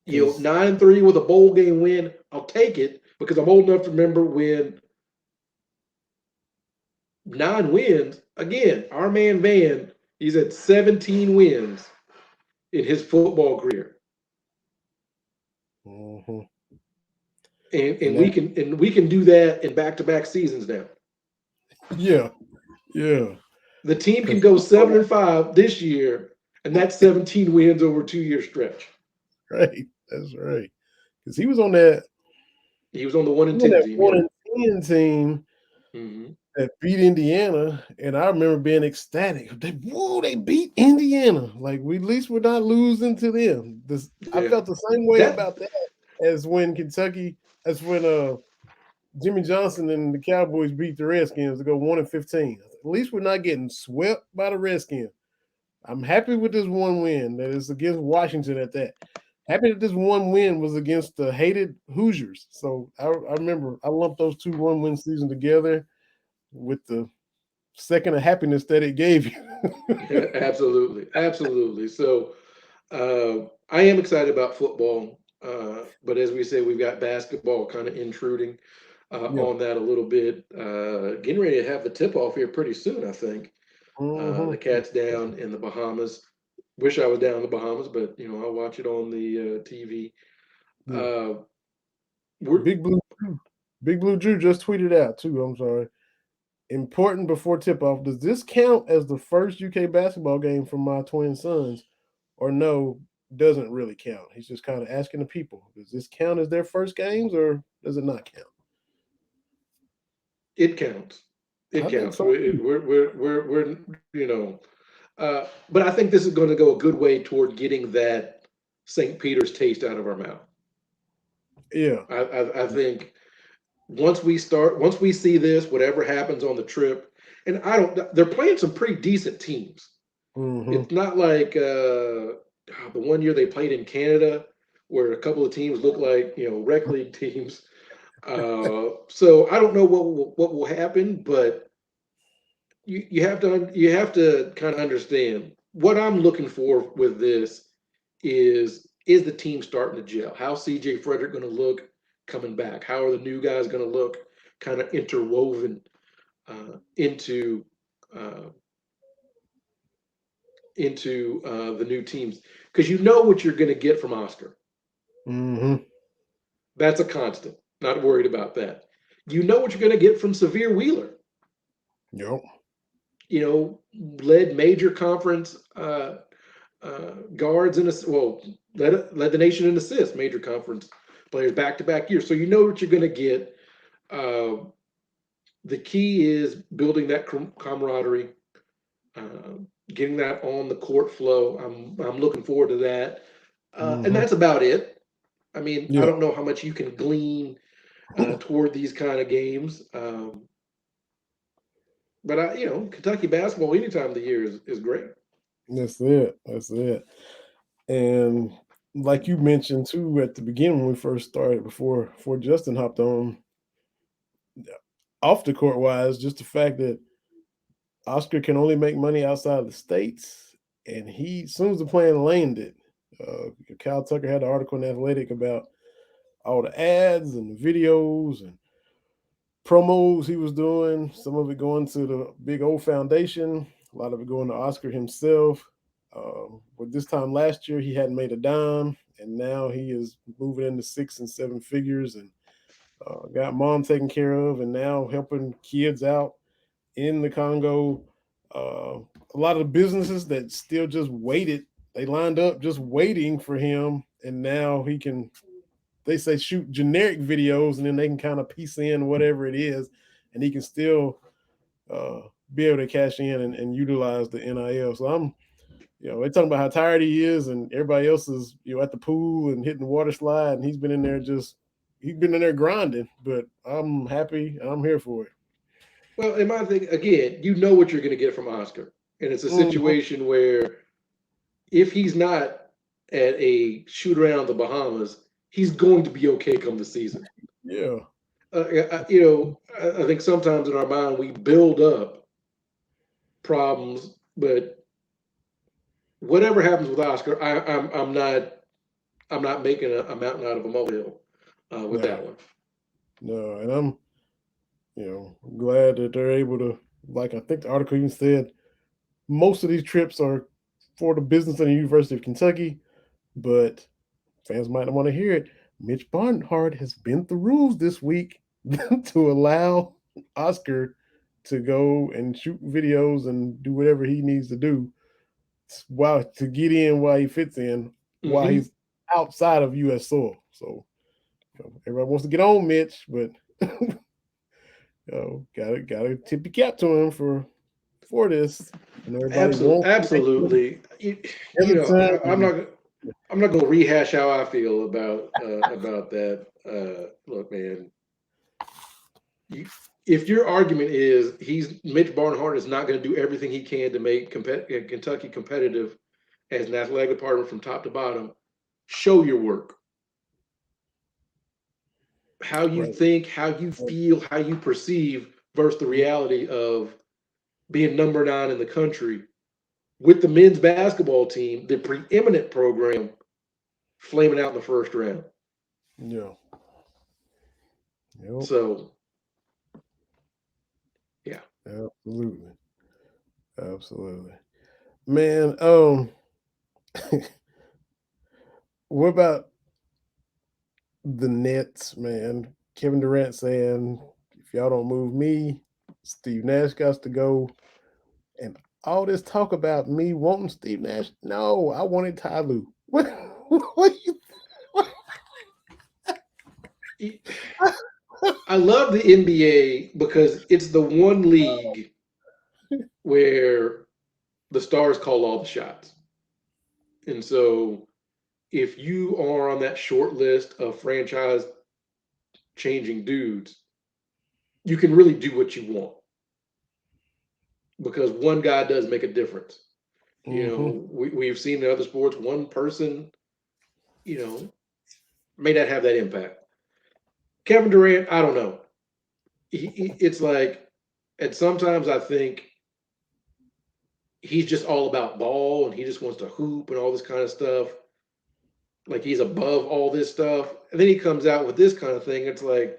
9-3 with a bowl game win, I'll take it because I'm old enough to remember when 9 wins. Again, our man Van He's had 17 wins in his football career. Mm-hmm. And, And and that, we can do that in back-to-back seasons now. yeah, yeah. The team can Because go 7-5 this year, and that's 17 wins over a 2-year stretch. right, that's right. Because he was on that, He was on the 1 he and was on 10 that team, one yeah. and 10 team Hmm. that beat Indiana, and I remember being ecstatic. They beat Indiana. Like we at least we're not losing to them. I Yeah. felt the same way That about that as when Jimmy Johnson and the Cowboys beat the Redskins to go 1-15. At least we're not getting swept by the Redskins. I'm happy with this one win that is against Washington at that. Happy that this one win was against the hated Hoosiers. So I remember I lumped those two 1-win seasons together with the second of happiness that it gave you. absolutely, absolutely. So I am excited about football, but as we say, we've got basketball kind of intruding Yeah. on that a little bit. Getting ready to have the tip off here pretty soon, I think. The Mm-hmm. Cats down in the Bahamas. Wish I was down in the Bahamas, but I'll watch it on the TV. Yeah. Uh, we're Big Blue Drew just tweeted out too. I'm sorry. Important before tip off. Does this count as the first UK basketball game for my twin sons? Or no, doesn't really count. He's just kind of asking the people. Does this count as their first games or does it not count? It counts. It I think counts. so too. We're but I think this is going to go a good way toward getting that St. Peter's taste out of our mouth. Yeah. I think once we see this, whatever happens on the trip, and they're playing some pretty decent teams. Mm-hmm. It's not like the one year they played in Canada, where a couple of teams look like rec league teams. So I don't know what will happen, but you have to kind of understand what I'm looking for with this is the team starting to gel? How's CJ Frederick going to look coming back? How are the new guys going to look kind of interwoven into uh, the new teams? Because you know what you're going to get from Oscar. Mm-hmm. That's a constant. Not worried about that. You know what you're going to get from Severe Wheeler. Yep. Led major conference guards in led the nation in assists, major conference players back to back years. So you know what you're going to get. Uh, the key is building that camaraderie, getting that on the court flow. I'm looking forward to that, and Mm-hmm. that's about it. I mean, I Yeah. don't know how much you can glean toward these kind of games. But Kentucky basketball any time of the year is great. That's it. That's it. And like you mentioned too at the beginning when we first started, before Justin hopped on, off the court wise, just the fact that Oscar can only make money outside of the states, and he as soon as the plan landed, Kyle Tucker had an article in Athletic about all the ads and the videos and promos he was doing. Some of it going to the Big O Foundation, a lot of it going to Oscar himself. But this time last year, he hadn't made a dime, and now he is moving into 6 and 7 figures and got mom taken care of, and now helping kids out in the Congo. A lot of the businesses that still just waited, they lined up just waiting for him, and now he can, they say, shoot generic videos, and then they can kind of piece in whatever it is, and he can still be able to cash in and utilize the NIL. So they're talking about how tired he is, and everybody else is, at the pool and hitting the water slide, and he's been in there grinding. But I'm happy, and I'm here for it. Well, in my thing, again, you know what you're going to get from Oscar. And it's a Mhm. situation where if he's not at a shoot around the Bahamas, he's going to be okay come the season. Yeah. I think sometimes in our mind we build up problems, but whatever happens with Oscar, I'm not making a mountain out of a molehill with No, that one. no. And I'm glad that they're able to, like I think the article even said, most of these trips are for the business of the University of Kentucky, but fans might not want to hear it. Mitch Barnhart has bent the rules this week to allow Oscar to go and shoot videos and do whatever he needs to do while to get in while he fits in while Mm-hmm. he's outside of U.S. soil. So everybody wants to get on Mitch, but gotta tip your cap to him for this. And everybody Absolutely, wants absolutely. Everton. I'm not going to rehash how I feel about that. Look, man, if your argument is Mitch Barnhart is not going to do everything he can to make Kentucky competitive as an athletic department from top to bottom, show your work. How you Right. think, how you feel, how you perceive versus the reality of being number 9 in the country with the men's basketball team, the preeminent program, flaming out in the first round. Yeah. Yep. So, yeah. Absolutely. Absolutely. Man, what about the Nets, man? Kevin Durant saying, if y'all don't move me, Steve Nash got to go. And all this talk about me wanting Steve Nash. No, I wanted Ty Lue. What you I love the NBA because it's the one league where the stars call all the shots. And so if you are on that short list of franchise changing dudes, you can really do what you want because one guy does make a difference. We've seen in other sports, one person, may not have that impact. Kevin Durant, I don't know. It's like, and sometimes I think he's just all about ball and he just wants to hoop and all this kind of stuff. Like he's above all this stuff. And then he comes out with this kind of thing. It's like,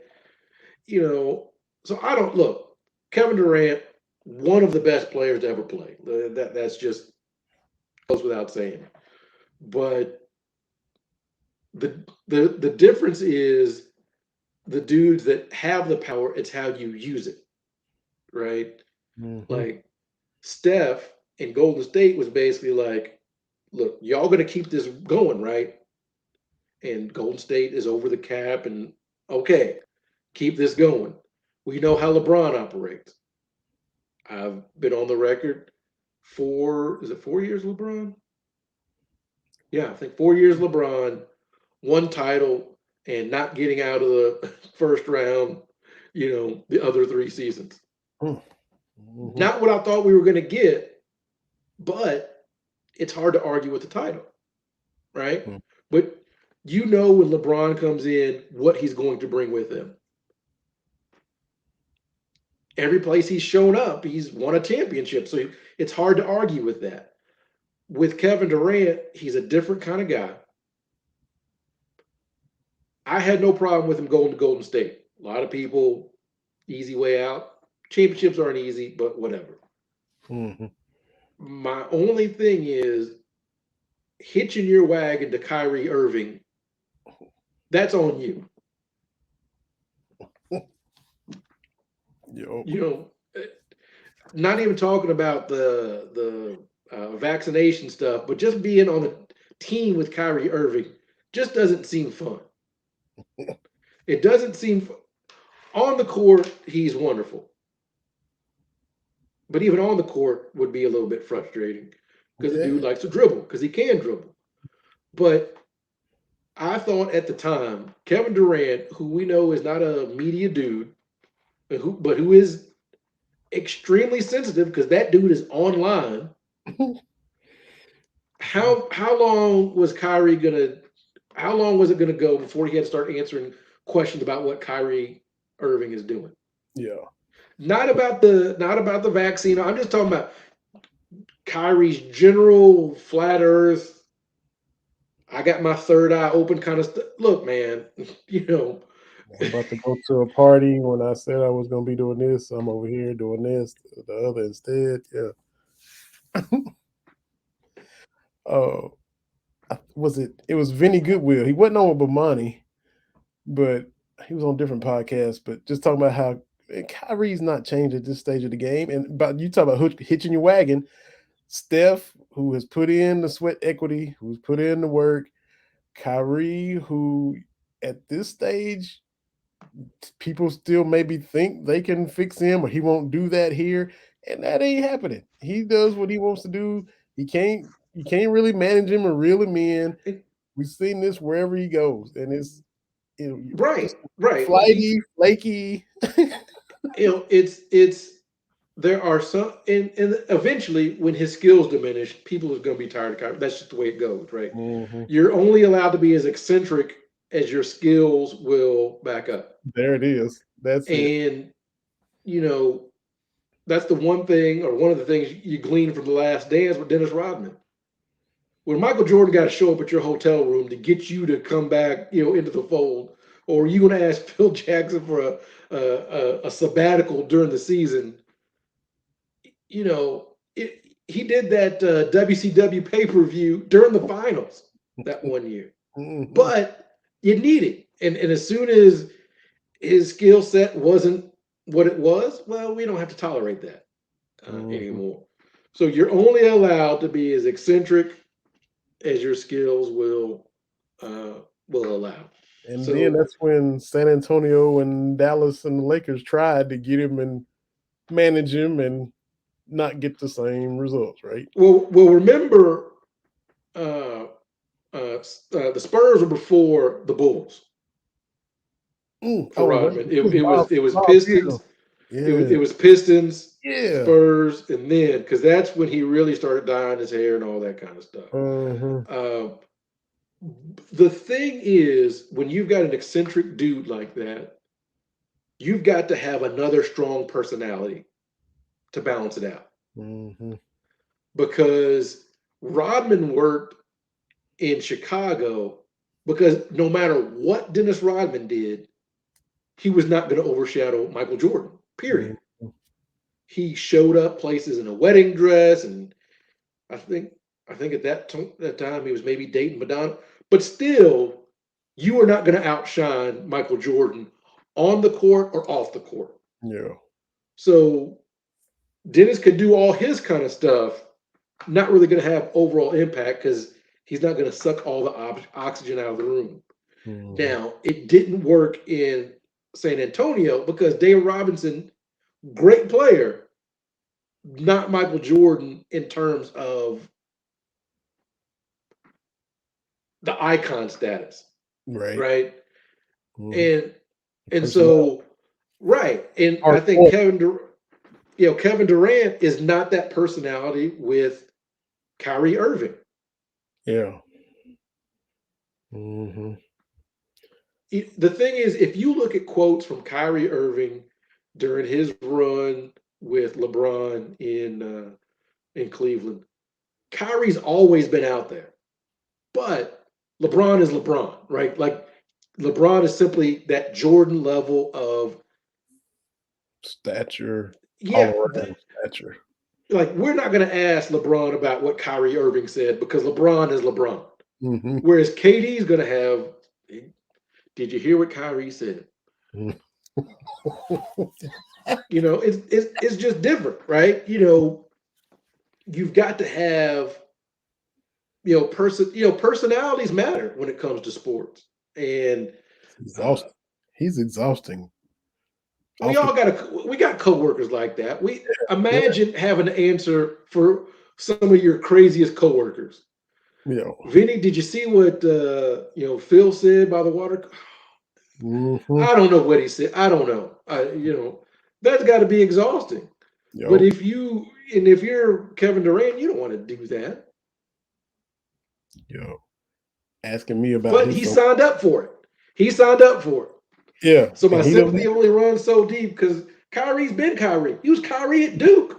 so I don't look, Kevin Durant, one of the best players to ever play. That's just goes without saying. But the difference is the dudes that have the power, it's how you use it. Right? Like Steph in Golden State was basically like, look, y'all gonna keep this going, right? And Golden State is over the cap, and okay, keep this going. We know how LeBron operates. I've been on the record is it 4 years, LeBron? Yeah, I think 4 years, LeBron, one title, and not getting out of the first round, the other 3 seasons. Not what I thought we were going to get, but it's hard to argue with the title, right? But when LeBron comes in, what he's going to bring with him. Every place he's shown up, he's won a championship. So it's hard to argue with that. With Kevin Durant, he's a different kind of guy. I had no problem with him going to Golden State. A lot of people, easy way out. Championships aren't easy, but whatever. My only thing is hitching your wagon to Kyrie Irving. That's on you. Not even talking about the vaccination stuff, but just being on a team with Kyrie Irving just doesn't seem fun. It doesn't seem fun. On the court, he's wonderful. But even on the court would be a little bit frustrating because the dude likes to dribble because he can dribble. But I thought at the time, Kevin Durant, who we know is not a media dude, but who is extremely sensitive because that dude is online. How long was how long was it gonna go before he had to start answering questions about what Kyrie Irving is doing? Yeah. Not about the vaccine. I'm just talking about Kyrie's general flat earth. I got my third eye open kind of stuff. Look, man, I'm about to go to a party. When I said I was going to be doing this, I'm over here doing this, the other instead. Yeah. Oh, was it? It was Vinny Goodwill. He wasn't on with Bomani, but he was on different podcasts. But just talking about how Kyrie's not changed at this stage of the game, and about you talk about hitching your wagon. Steph, who has put in the sweat equity, who's put in the work. Kyrie, who at this stage people still maybe think they can fix him or he won't do that here, and that ain't happening. He does what he wants to do. He can't you can't really manage him or reel him in. We've seen this wherever he goes, and it's Right, just right. flighty, flaky. It's there are some, and eventually when his skills diminish, people are going to be tired of Kyrie. That's just the way it goes, right? Mhm. You're only allowed to be as eccentric as your skills will back up. There it is. That's it. And you know, that's the one thing, or one of the things you glean from The Last Dance with Dennis Rodman. When Michael Jordan got to show up at your hotel room to get you to come back, into the fold, or you going to ask Phil Jackson for a sabbatical during the season, he did that WCW pay per view during the finals that one year. Mhm. But you need it, and as soon as his skill set wasn't what it was, well, we don't have to tolerate that Mhm. anymore. So you're only allowed to be as eccentric as your skills will allow. And then So, that's when San Antonio and Dallas and the Lakers tried to get him and manage him and not get the same results, right? well, remember, uh, the Spurs were before the Bulls for Oh, Rodman. It, was it was it was Bob Hill. Pistons. Yeah, It was Pistons, yeah. Spurs, and then because that's when he really started dyeing his hair and all that kind of stuff. Uh-huh. Uh, the thing is, when you've got an eccentric dude like that, you've got to have another strong personality to balance it out. Mm-hmm. Because Rodman worked in Chicago because no matter what Dennis Rodman did, he was not going to overshadow Michael Jordan, period. Mm-hmm. He showed up places in a wedding dress, and I think at that time he was maybe dating Madonna, but still, you are not going to outshine Michael Jordan on the court or off the court. Yeah. So Dennis could do all his kind of stuff, not really going to have overall impact because he's not going to suck all the oxygen out of the room. Mm-hmm. Now, it didn't work in San Antonio because Dave Robinson, great player, not Michael Jordan in terms of the icon status, Right. right? Mm-hmm. And so, right, and I think Kevin Durant is not that personality with Kyrie Irving. Yeah. Mm-hmm. The thing is, if you look at quotes from Kyrie Irving during his run with LeBron in Cleveland, Kyrie's always been out there. But LeBron is LeBron, right? Like LeBron is simply that Jordan level of Stature, all yeah. around stature. Like we're not going to ask LeBron about what Kyrie Irving said because LeBron is LeBron. Mm-hmm. Whereas KD is going to have. Did you hear what Kyrie said? It's just different, right? You've got to have personalities matter when it comes to sports, and Exhausting. He's exhausting. we got coworkers like that. We Yeah. imagine having to answer for some of your craziest coworkers. Yeah. Vinny, did you see what Phil said by the water? Mm-hmm. I don't know what he said. I don't know. That's got to be exhausting. But Yep. if you're Kevin Durant, you don't want to do that. Yep. Asking me about But his he signed up for it. He signed up for it. Yeah. So my And he sympathy only runs so deep because Kyrie's been Kyrie. He was Kyrie at Duke.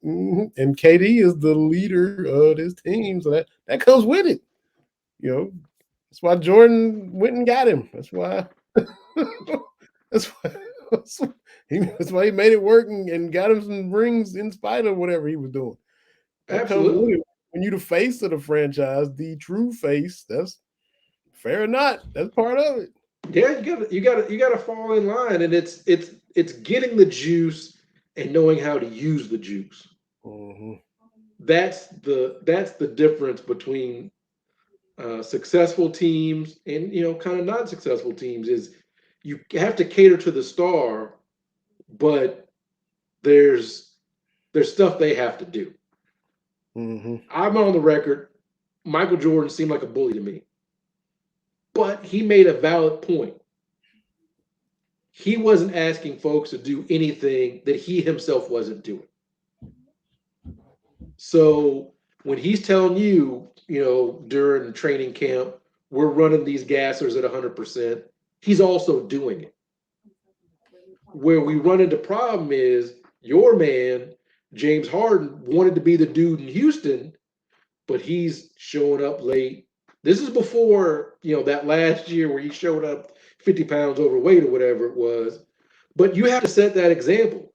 Mm-hmm. And KD is the leader of this team, so that comes with it. That's why Jordan went and got him. That's why. that's why. That's why he made it work and got him some rings in spite of whatever he was doing. That comes with Absolutely. it. When you're the face of the franchise, the true face, that's fair or not. That's part of it. Yeah, you gotta fall in line, and it's getting the juice and knowing how to use the juice. Mm-hmm. That's the difference between successful teams and kind of not successful teams is you have to cater to the star, but there's there's stuff they have to do. Mm-hmm. I'm on the record. Michael Jordan seemed like a bully to me, but he made a valid point. He wasn't asking folks to do anything that he himself wasn't doing. So when he's telling you, during training camp, we're running these gassers at 100%, he's also doing it. Where we run into problem is your man, James Harden, wanted to be the dude in Houston, but he's showing up late. This is before, that last year where he showed up 50 pounds overweight or whatever it was. But you have to set that example.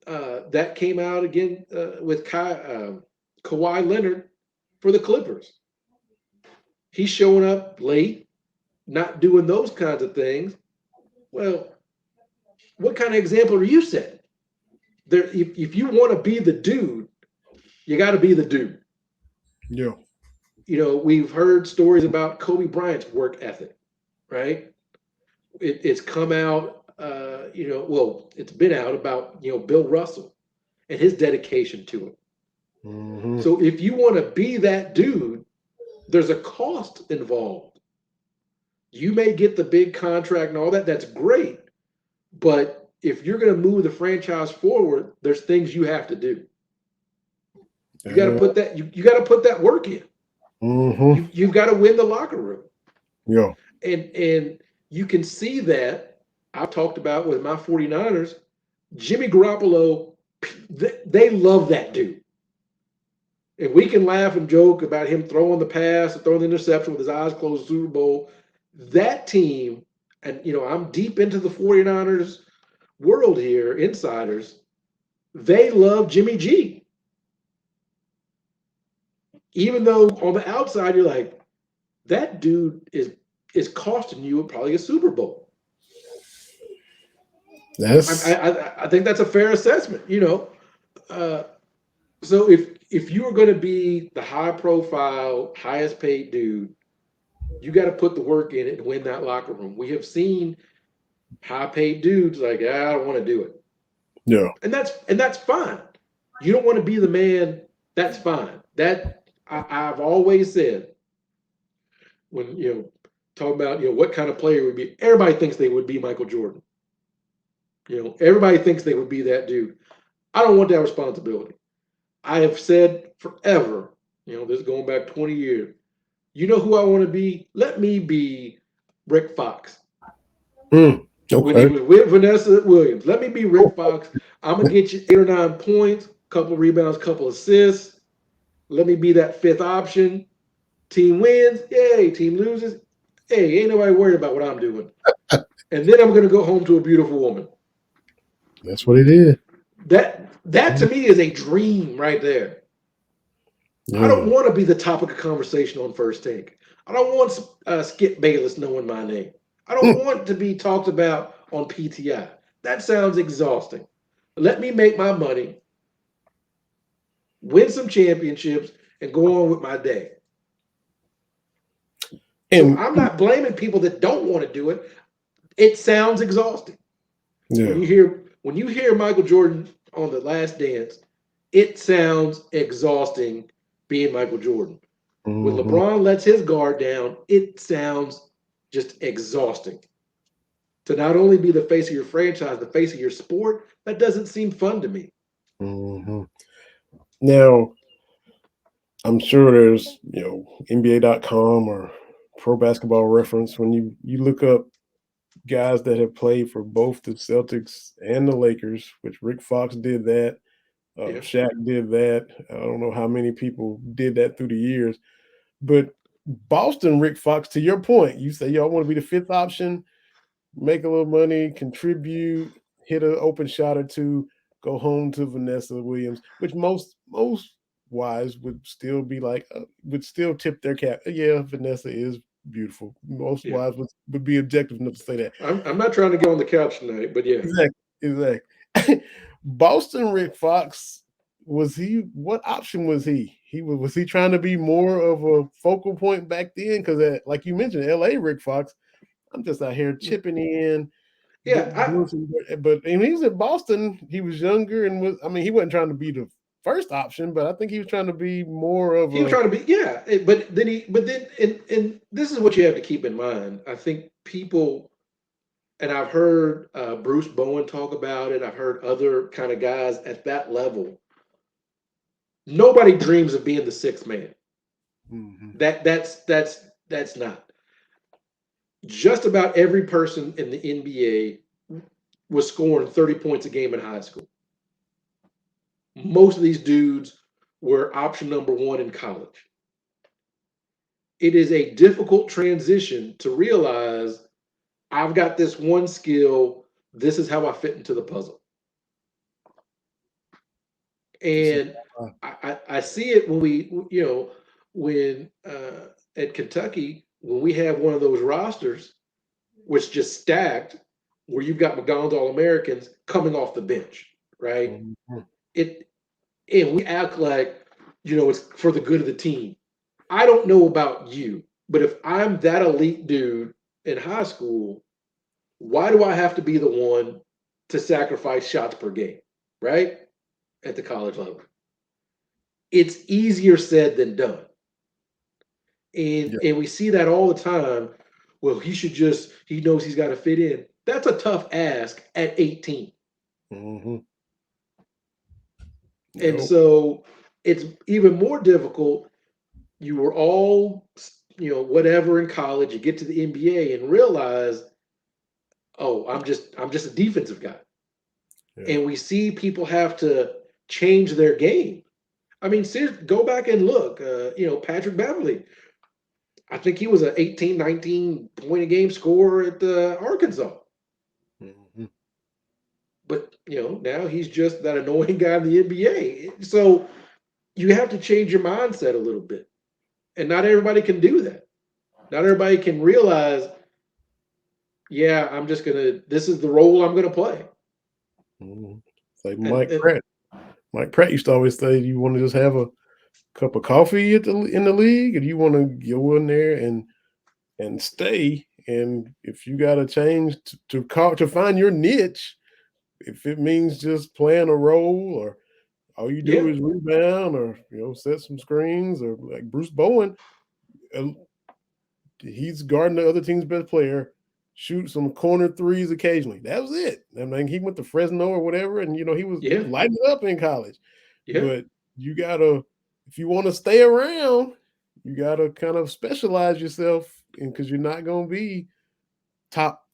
That came out again with Kawhi Leonard for the Clippers. He's showing up late, not doing those kinds of things. Well, what kind of example are you setting? If you want to be the dude, you got to be the dude. Yeah. We've heard stories about Kobe Bryant's work ethic, right? It's come out, well, it's been out about Bill Russell and his dedication to it. Mm-hmm. So if you want to be that dude, there's a cost involved. You may get the big contract and all that. That's great. But if you're going to move the franchise forward, there's things you have to do. You got to put that you got to put that work in. Mm-hmm. You've got to win the locker room. Yeah. And you can see that I've talked about with my 49ers, Jimmy Garoppolo, they love that dude. If we can laugh and joke about him throwing the pass or throwing the interception with his eyes closed Super Bowl, that team, and I'm deep into the 49ers world here, insiders, they love Jimmy G. Even though on the outside you're like, that dude is costing you probably a Super Bowl. That's I think that's a fair assessment. Uh, so if you are going to be the high profile, highest paid dude, you got to put the work in it and win that locker room. We have seen high paid dudes like, I don't want to do it, yeah. and that's fine. You don't want to be the man. That's fine. I've always said when talk about what kind of player would be. Everybody thinks they would be Michael Jordan. Everybody thinks they would be that dude. I don't want that responsibility. I have said forever, this is going back 20 years. You know who I want to be? Let me be Rick Fox. When he Okay. was with Vanessa Williams. Let me be Rick Fox. I'm going to get you 8 or 9 points, couple rebounds, couple assists. Let me be that fifth option. Team wins. Yay. Team loses. Hey, ain't nobody worried about what I'm doing. And then I'm going to go home to a beautiful woman. That's what it is. That to me is a dream right there. Yeah. I don't want to be the topic of conversation on First Take. I don't want Skip Bayless knowing my name. I don't want to be talked about on PTI. That sounds exhausting. Let me make my money, win some championships, and go on with my day. So I'm not blaming people that don't want to do it. It sounds exhausting. Yeah. When you hear Michael Jordan on The Last Dance, it sounds exhausting being Michael Jordan. When LeBron lets his guard down, it sounds just exhausting. To not only be the face of your franchise, the face of your sport, that doesn't seem fun to me. Mm-hmm. Now, I'm sure there's, NBA.com or Pro Basketball Reference. When you look up guys that have played for both the Celtics and the Lakers, which Rick Fox did that. Yeah. Shaq did that. I don't know how many people did that through the years. But Boston, Rick Fox, to your point, you say y'all want to be the fifth option, make a little money, contribute, hit an open shot or two, go home to Vanessa Williams, which most wise would still be like, would still tip their cap. Yeah, Vanessa is beautiful. Most Yeah. wives would be objective enough to say that. I'm not trying to get on the couch tonight, but yeah. Exactly. Exactly. Boston Rick Fox, was he, what option was he? Was he trying to be more of a focal point back then? Because like you mentioned, LA Rick Fox, I'm just out here chipping in, Yeah, doing some, but when he was at Boston, he was younger and was, I mean, he wasn't trying to be the first option, but I think he was trying to be more of he was a, trying to be, yeah, but then, and this is what you have to keep in mind. I think people, and I've heard Bruce Bowen talk about it. I've heard other kind of guys at that level. Nobody dreams of being the sixth man. Mhm. That's not. Just about every person in the NBA was scoring 30 points a game in high school. Most of these dudes were option number one in college. It is a difficult transition to realize I've got this one skill. This is how I fit into the puzzle. And I see it when when at Kentucky, when we have one of those rosters, which just stacked, where you've got McDonald's All Americans coming off the bench, right? Mhm. It and we act like it's for the good of the team. I don't know about you, but if I'm that elite dude in high school, why do I have to be the one to sacrifice shots per game, right? At the college level. It's easier said than done. And Yeah. and we see that all the time. Well, he knows he's got to fit in. That's a tough ask at 18. Mhm. And Nope. so it's even more difficult. You were all, whatever in college, you get to the NBA and realize, oh, I'm just a defensive guy. Yeah. And we see people have to change their game. I mean, seriously, go back and look. Patrick Beverly. I think he was an 18, 19 point a game scorer at Arkansas. Mhm. But now he's just that annoying guy in the NBA. So you have to change your mindset a little bit. And not everybody can do that. Not everybody can realize, yeah, this is the role I'm gonna play. Mhm. It's like And, Mike and Pratt. Mike Pratt used to always say, "You want to just have a cup of coffee in the league, and you want to go in there and stay. And if you got to change to find your niche, if it means just playing a role, or all you do yeah, is rebound, or set some screens, or like Bruce Bowen, uh, he's guarding the other team's best player, shoot some corner threes occasionally. That was it. I mean, he went to Fresno or whatever, and he was yeah, lighting it up in college. yeah. But you gotta, if you want to stay around, you gotta kind of specialize yourself, because you're not gonna be top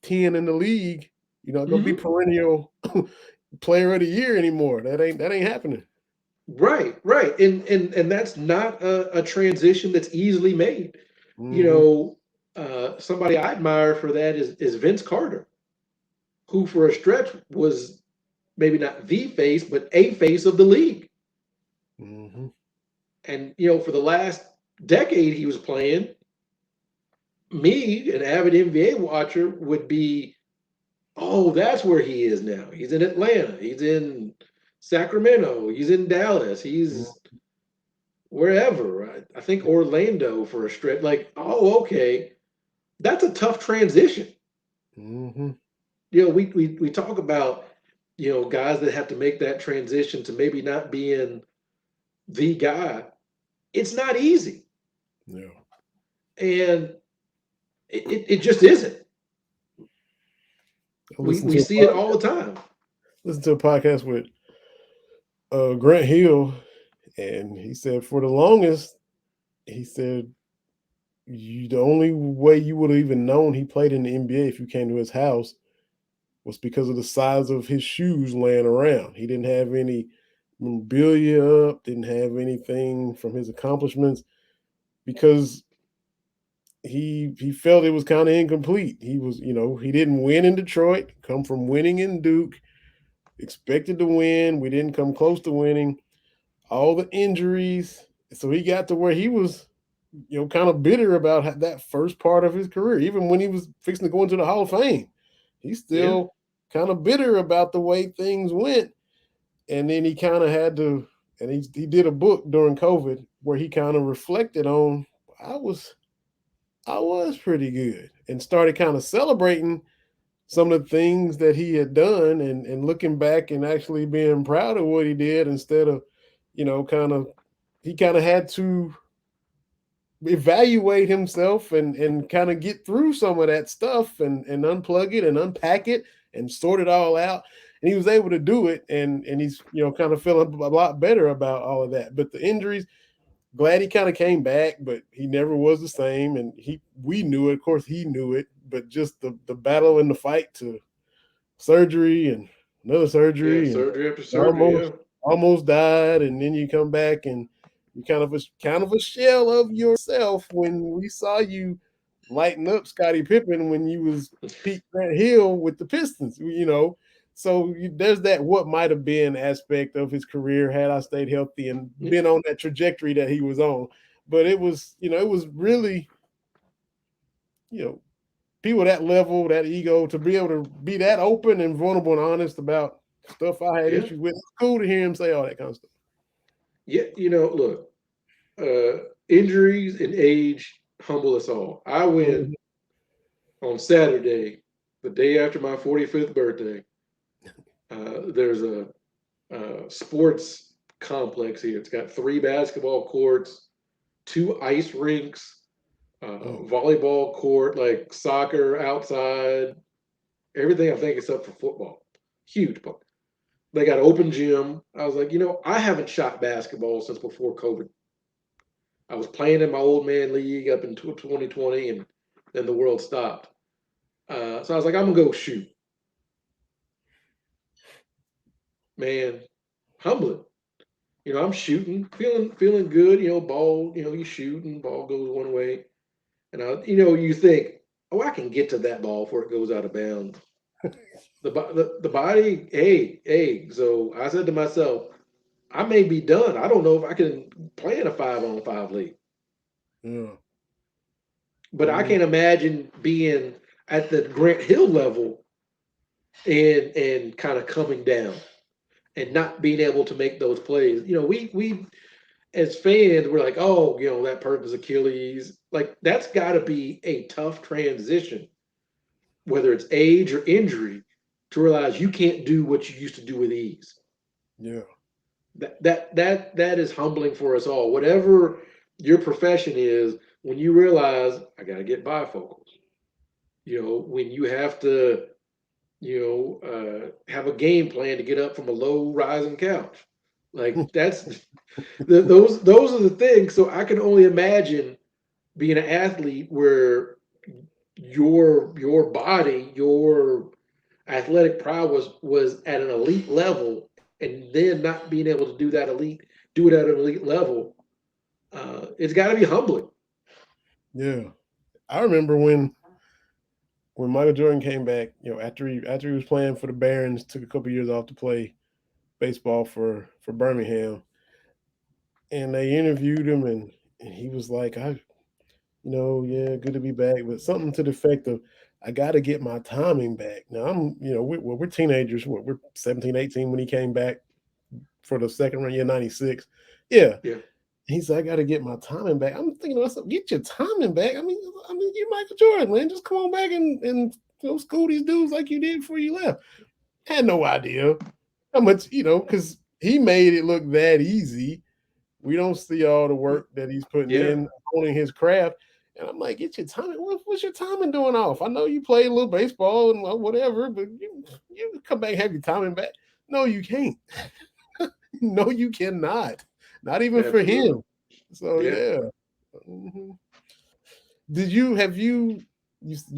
10 in the league. You're not gonna be Hmm. perennial player of the year anymore. That ain't happening. Right, right. And that's not a transition that's easily made. You Hmm. know, somebody I admire for that is Vince Carter, who for a stretch was maybe not the face, but a face of the league. Hmm. And for the last decade he was playing, me, an avid NBA watcher, would be, oh, that's where he is now. He's in Atlanta. He's in Sacramento. He's in Dallas. He's wherever. I think Orlando for a stretch. Like, oh, okay, that's a tough transition. Hmm. We talk about guys that have to make that transition to maybe not being the guy. It's not easy, Yeah. and it just isn't. I We listened we to see it all the time. a podcast with Grant Hill, and he said for the longest, he said the only way you would have even known he played in the NBA if you came to his house was because of the size of his shoes laying around. He didn't have any memorabilia up, didn't have anything from his accomplishments, because he felt it was kind of incomplete. He was, he didn't win in Detroit, come from winning in Duke, expected to win. We didn't come close to winning. all the injuries. So he got to where he was, kind of bitter about that first part of his career. Even when he was fixing to go into the Hall of Fame, he's Yeah. still kind of bitter about the way things went. And then he kind of had to, and he did a book during COVID where he kind of reflected on, I was I was pretty good, and started kind of celebrating some of the things that he had done, and looking back and actually being proud of what he did, instead of, kind of, he kind of had to evaluate himself and kind of get through some of that stuff, and unplug it and unpack it and sort it all out. And he was able to do it, and he's, kind of feeling a lot better about all of that. But the injuries, glad he kind of came back, but he never was the same. And we knew it, of course he knew it, but just the battle and the fight to surgery and another Yeah. surgery, and Surgery after surgery. almost Yeah. almost died, and then you come back and you kind of a shell of yourself when we saw you lighting up Scottie Pippen when you was Pete Grant Hill with the Pistons. So there's that what might have been aspect of his career had I stayed healthy and Yeah. been on that trajectory that he was on. But it was really, you know, people that level, that ego, to be able to be that open and vulnerable and honest about stuff I had Yeah. issues with. It's cool to hear him say all that kind of stuff. Yeah. Look, injuries and age humble us all. I went Mhm. on Saturday, the day after my 45th birthday. There's a sports complex here. It's got three basketball courts, two ice rinks, Oh, volleyball court, like soccer outside, everything I think except for football. Huge park. They got open gym. I was like, I haven't shot basketball since before COVID. I was playing in my old man league up in 2020, and then the world stopped. So I was like, I'm gonna go shoot. Man, humbling. I'm shooting, feeling good. Ball. You shoot and ball goes one way, and you think, oh, I can get to that ball before it goes out of bounds. The body, hey. So I said to myself, I may be done. I don't know if I can play in a 5-on-5 league, yeah. but I Mm, can't imagine being at the Grant Hill level and kind of coming down and not being able to make those plays. We as fans, we're like, oh, that person's Achilles. Like that's got to be a tough transition, whether it's age or injury, to realize you can't do what you used to do with ease. yeah. That is humbling for us all. Whatever your profession is, when you realize I got to get bifocals. When you have to, have a game plan to get up from a low rising couch, like that's those are the things. So I can only imagine being an athlete where your body, your athletic prowess was at an elite level, and then not being able to do it at an elite level. It's got to be humbling. Yeah. I remember when Michael Jordan came back, after he was playing for the Barons, took a couple years off to play baseball for Birmingham, and they interviewed him, and he was like, yeah, good to be back, but something to the effect of, I got to get my timing back. Now we're teenagers. We're 17, 18 when he came back for the second run year, 96. Yeah. Yeah, He said, I got to get my timing back. I'm thinking to myself, get your timing back. I mean, you're Michael Jordan, man. Just come on back and school these dudes like you did before you left. Had no idea how much, because he made it look that easy. We don't see all the work that he's putting yeah, in honing his craft. And I'm like, get your timing. What's your timing doing off? I know you played a little baseball and whatever, but you come back and have your timing back. No, you can't. No, you cannot. Not even for absolutely. him. So Yeah. yeah. Mhm. Have you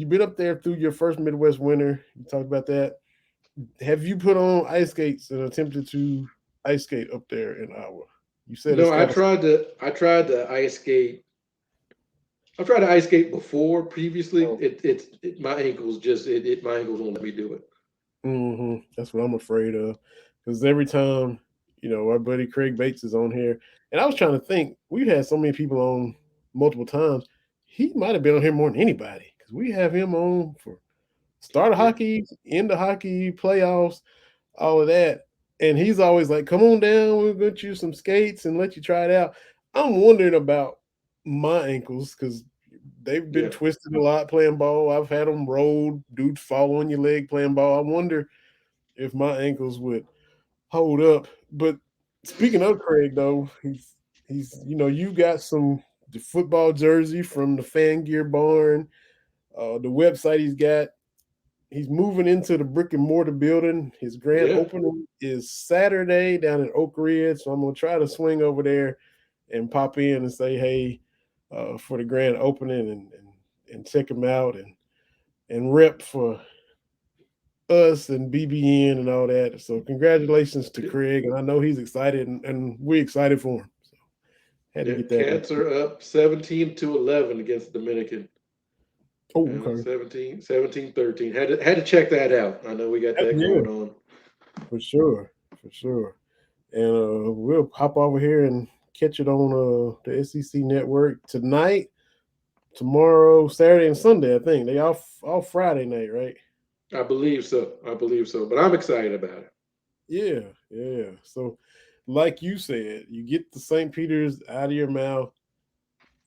been up there through your first Midwest winter? You talked about that. Have you put on ice skates and attempted to ice skate up there in Iowa? You said it's No, I got a tried to. I tried to ice skate. I've tried to ice skate before previously. oh, My ankles just my ankles won't let me do it. that's what I'm afraid of. Because every time, our buddy Craig Bates is on here, and I was trying to think. We've had so many people on multiple times. He might have been on here more than anybody because we have him on for start of Yeah. hockey, end of hockey, playoffs, all of that. And he's always like, "Come on down, we'll get you some skates and let you try it out." I'm wondering about my ankles because they've been Yeah. twisted a lot playing ball. I've had them rolled, dudes fall on your leg playing ball. I wonder if my ankles would hold up. But speaking of Craig, though, he's you got some the football jersey from the Fan Gear Barn, the website he's got. He's moving into the brick and mortar building. His grand Yeah. opening is Saturday down in Oak Ridge, so I'm gonna try to swing over there and pop in and say hey for the grand opening and check him out and rep for us and BBN and all that. So congratulations to Craig, and I know he's excited, and we're excited for him. So had to Yeah. get that in. Cats are up 17-11 against the Dominican. Oh, okay. 17-13. Had to check that out. I know we got that Yeah, going on. for sure, for sure. And we'll hop over here and catch it on the SEC network tonight, tomorrow, Saturday, and Sunday. I think they off Friday night, right? I believe so. I believe so. But I'm excited about it. Yeah, yeah. So, like you said, you get the St. Peter's out of your mouth.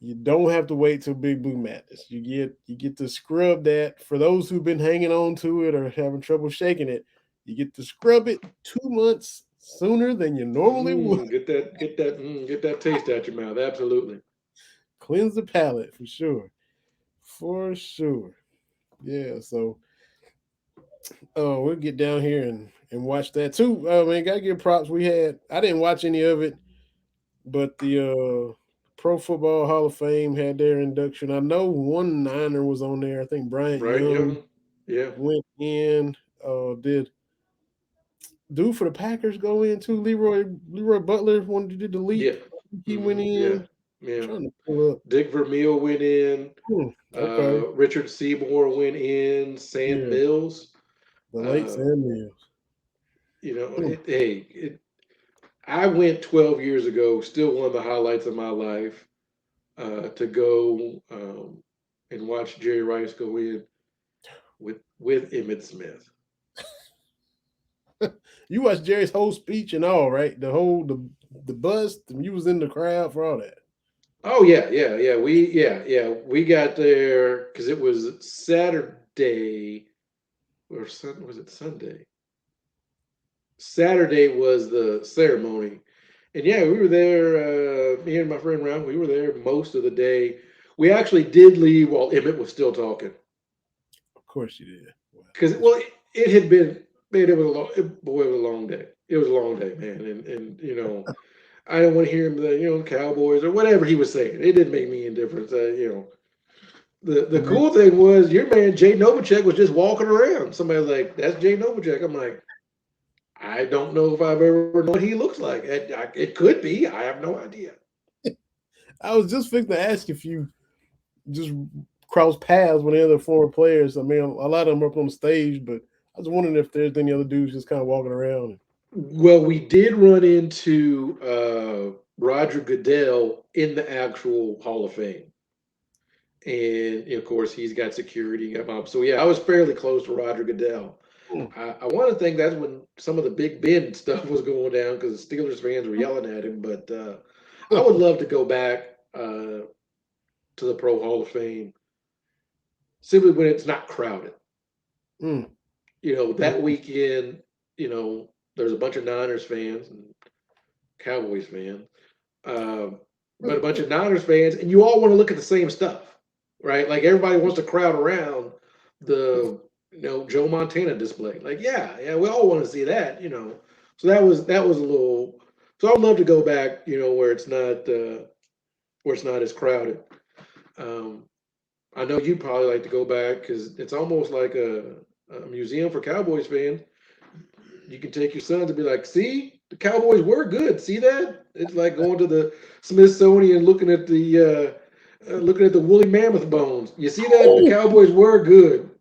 You don't have to wait till Big Blue Madness. You get to scrub that. For those who've been hanging on to it or having trouble shaking it, you get to scrub it 2 months sooner than you normally would. Get that taste out your mouth. Absolutely. Cleanse the palate for sure. For sure. Yeah. So we'll get down here and watch that too. Man, gotta give props. I didn't watch any of it, but the Pro Football Hall of Fame had their induction. I know one Niner was on there. I think Bryant Right, Young young? Yeah. went in. Did dude for the Packers go in too? Leroy Butler one did the Yeah. leap. He went Yeah. in. Yeah. Trying to pull up. Dick Vermeil went in. Okay. Richard Seymour went in. Sam Yeah. Mills. The late Uh, Sam Mills. Hmm. I went 12 years ago, still one of the highlights of my life, to go and watch Jerry Rice go in with Emmitt Smith. You watched Jerry's whole speech and all, right? The bust, and you was in the crowd for all that. Oh yeah. We got there because it was Saturday or was it Sunday? Saturday was the ceremony, and yeah, we were there. Me and my friend Ron, we were there most of the day. We actually did leave while Emmett was still talking. Of course you did. Wow. Because it had been man, it was a long boy, it was a long day. It was a long day, man, and I don't want to hear him Cowboys or whatever he was saying. It didn't make me any difference. The Mhm. cool thing was your man Jay Novacek was just walking around. Somebody was like, "That's Jay Novacek." I'm like, I don't know if I've ever known what he looks like. It could be. I have no idea. I was just fixing to ask if you just cross paths with any other former players. I mean, a lot of them are up on the stage, but I was wondering if there's any other dudes just kind of walking around. Well, we did run into Roger Goodell in the actual Hall of Fame. And of course, he's got security up. So yeah, I was fairly close to Roger Goodell. Hmm. I want to think that's when some of the Big Ben stuff was going down because the Steelers fans were yelling at him. But I would love to go back to the Pro Hall of Fame simply when it's not crowded. Hmm. That weekend, there's a bunch of Niners fans and Cowboys fans, but a bunch of Niners fans, and you all want to look at the same stuff, right? Like everybody wants to crowd around the Joe Montana display. Like, yeah, we all want to see that. So that was a little. So I'd love to go back, where it's not as crowded. Um, I know you'd probably like to go back because it's almost like a museum for Cowboys fans. You can take your sons and be like, see, the Cowboys were good. See that? It's like going to the Smithsonian looking at the woolly mammoth bones. You see that? The Oh, Cowboys were good.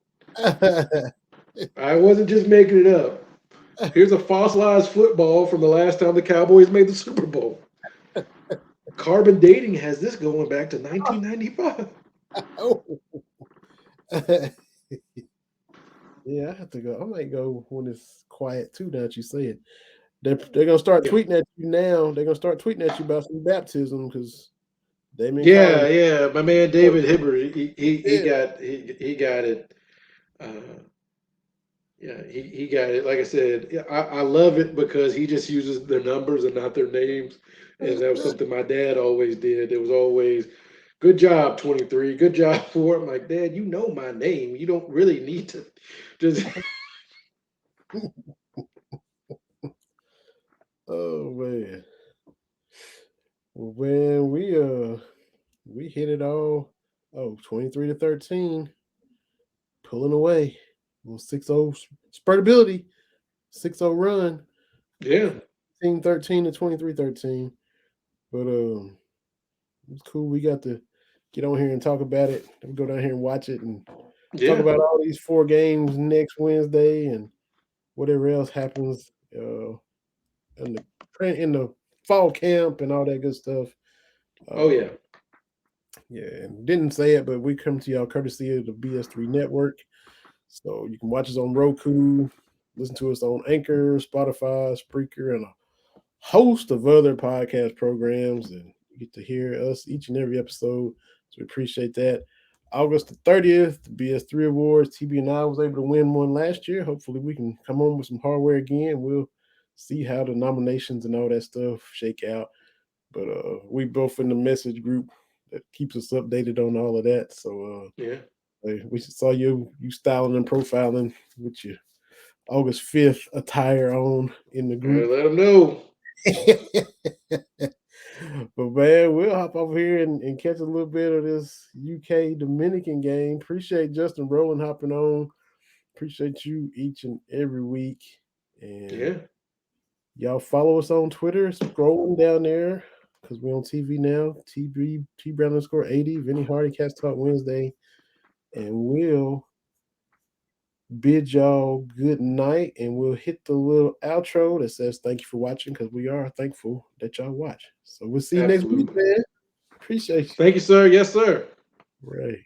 I wasn't just making it up. Here's a fossilized football from the last time the Cowboys made the Super Bowl. Carbon dating has this going back to 1995. Oh. Yeah, I have to go. I might go when it's quiet too. Now that you say it, they're gonna start Yeah. tweeting at you now. They're gonna start tweeting at you about some baptism because they've been Yeah, calling. yeah. My man David Hibbert, he Yeah, got it. Yeah, he got it. Like I said, yeah, I love it because he just uses their numbers and not their names. And that was something my dad always did. It was always, good job, 23. Good job, 4. I'm like, Dad, you know my name. You don't really need to just. oh man. Well, when we hit it all. Oh, 23-13, pulling away. Little 6-0 spreadability, 6-0 run, Yeah, 13 to 23-13. But it's cool. We got to get on here and talk about it. We go down here and watch it and talk yeah. about all these 4 games next Wednesday and whatever else happens in the fall camp and all that good stuff. Oh, yeah. Yeah, and didn't say it, but we come to y'all courtesy of the BS3 network. So you can watch us on Roku, listen to us on Anchor, Spotify, Spreaker, and a host of other podcast programs. And you get to hear us each and every episode. So we appreciate that. August the 30th, the BS3 Awards. TB and I was able to win one last year. Hopefully we can come on with some hardware again. We'll see how the nominations and all that stuff shake out. But we both in the message group that keeps us updated on all of that. So Yeah. we saw you styling and profiling with your August 5th attire on in the All right, group. let them know. But man, we'll hop over here and catch a little bit of this UK Dominican game. Appreciate Justin Rowland hopping on. Appreciate you each and every week. And Yeah. y'all follow us on Twitter, scrolling down there because we're on TV now. T Brown_80, Vinny Hardy, Cats Talk Wednesday. And we'll bid y'all good night, and we'll hit the little outro that says thank you for watching because we are thankful that y'all watch. So we'll see you next week, Absolutely. man. Appreciate you. Thank you, sir. Yes, sir. Right.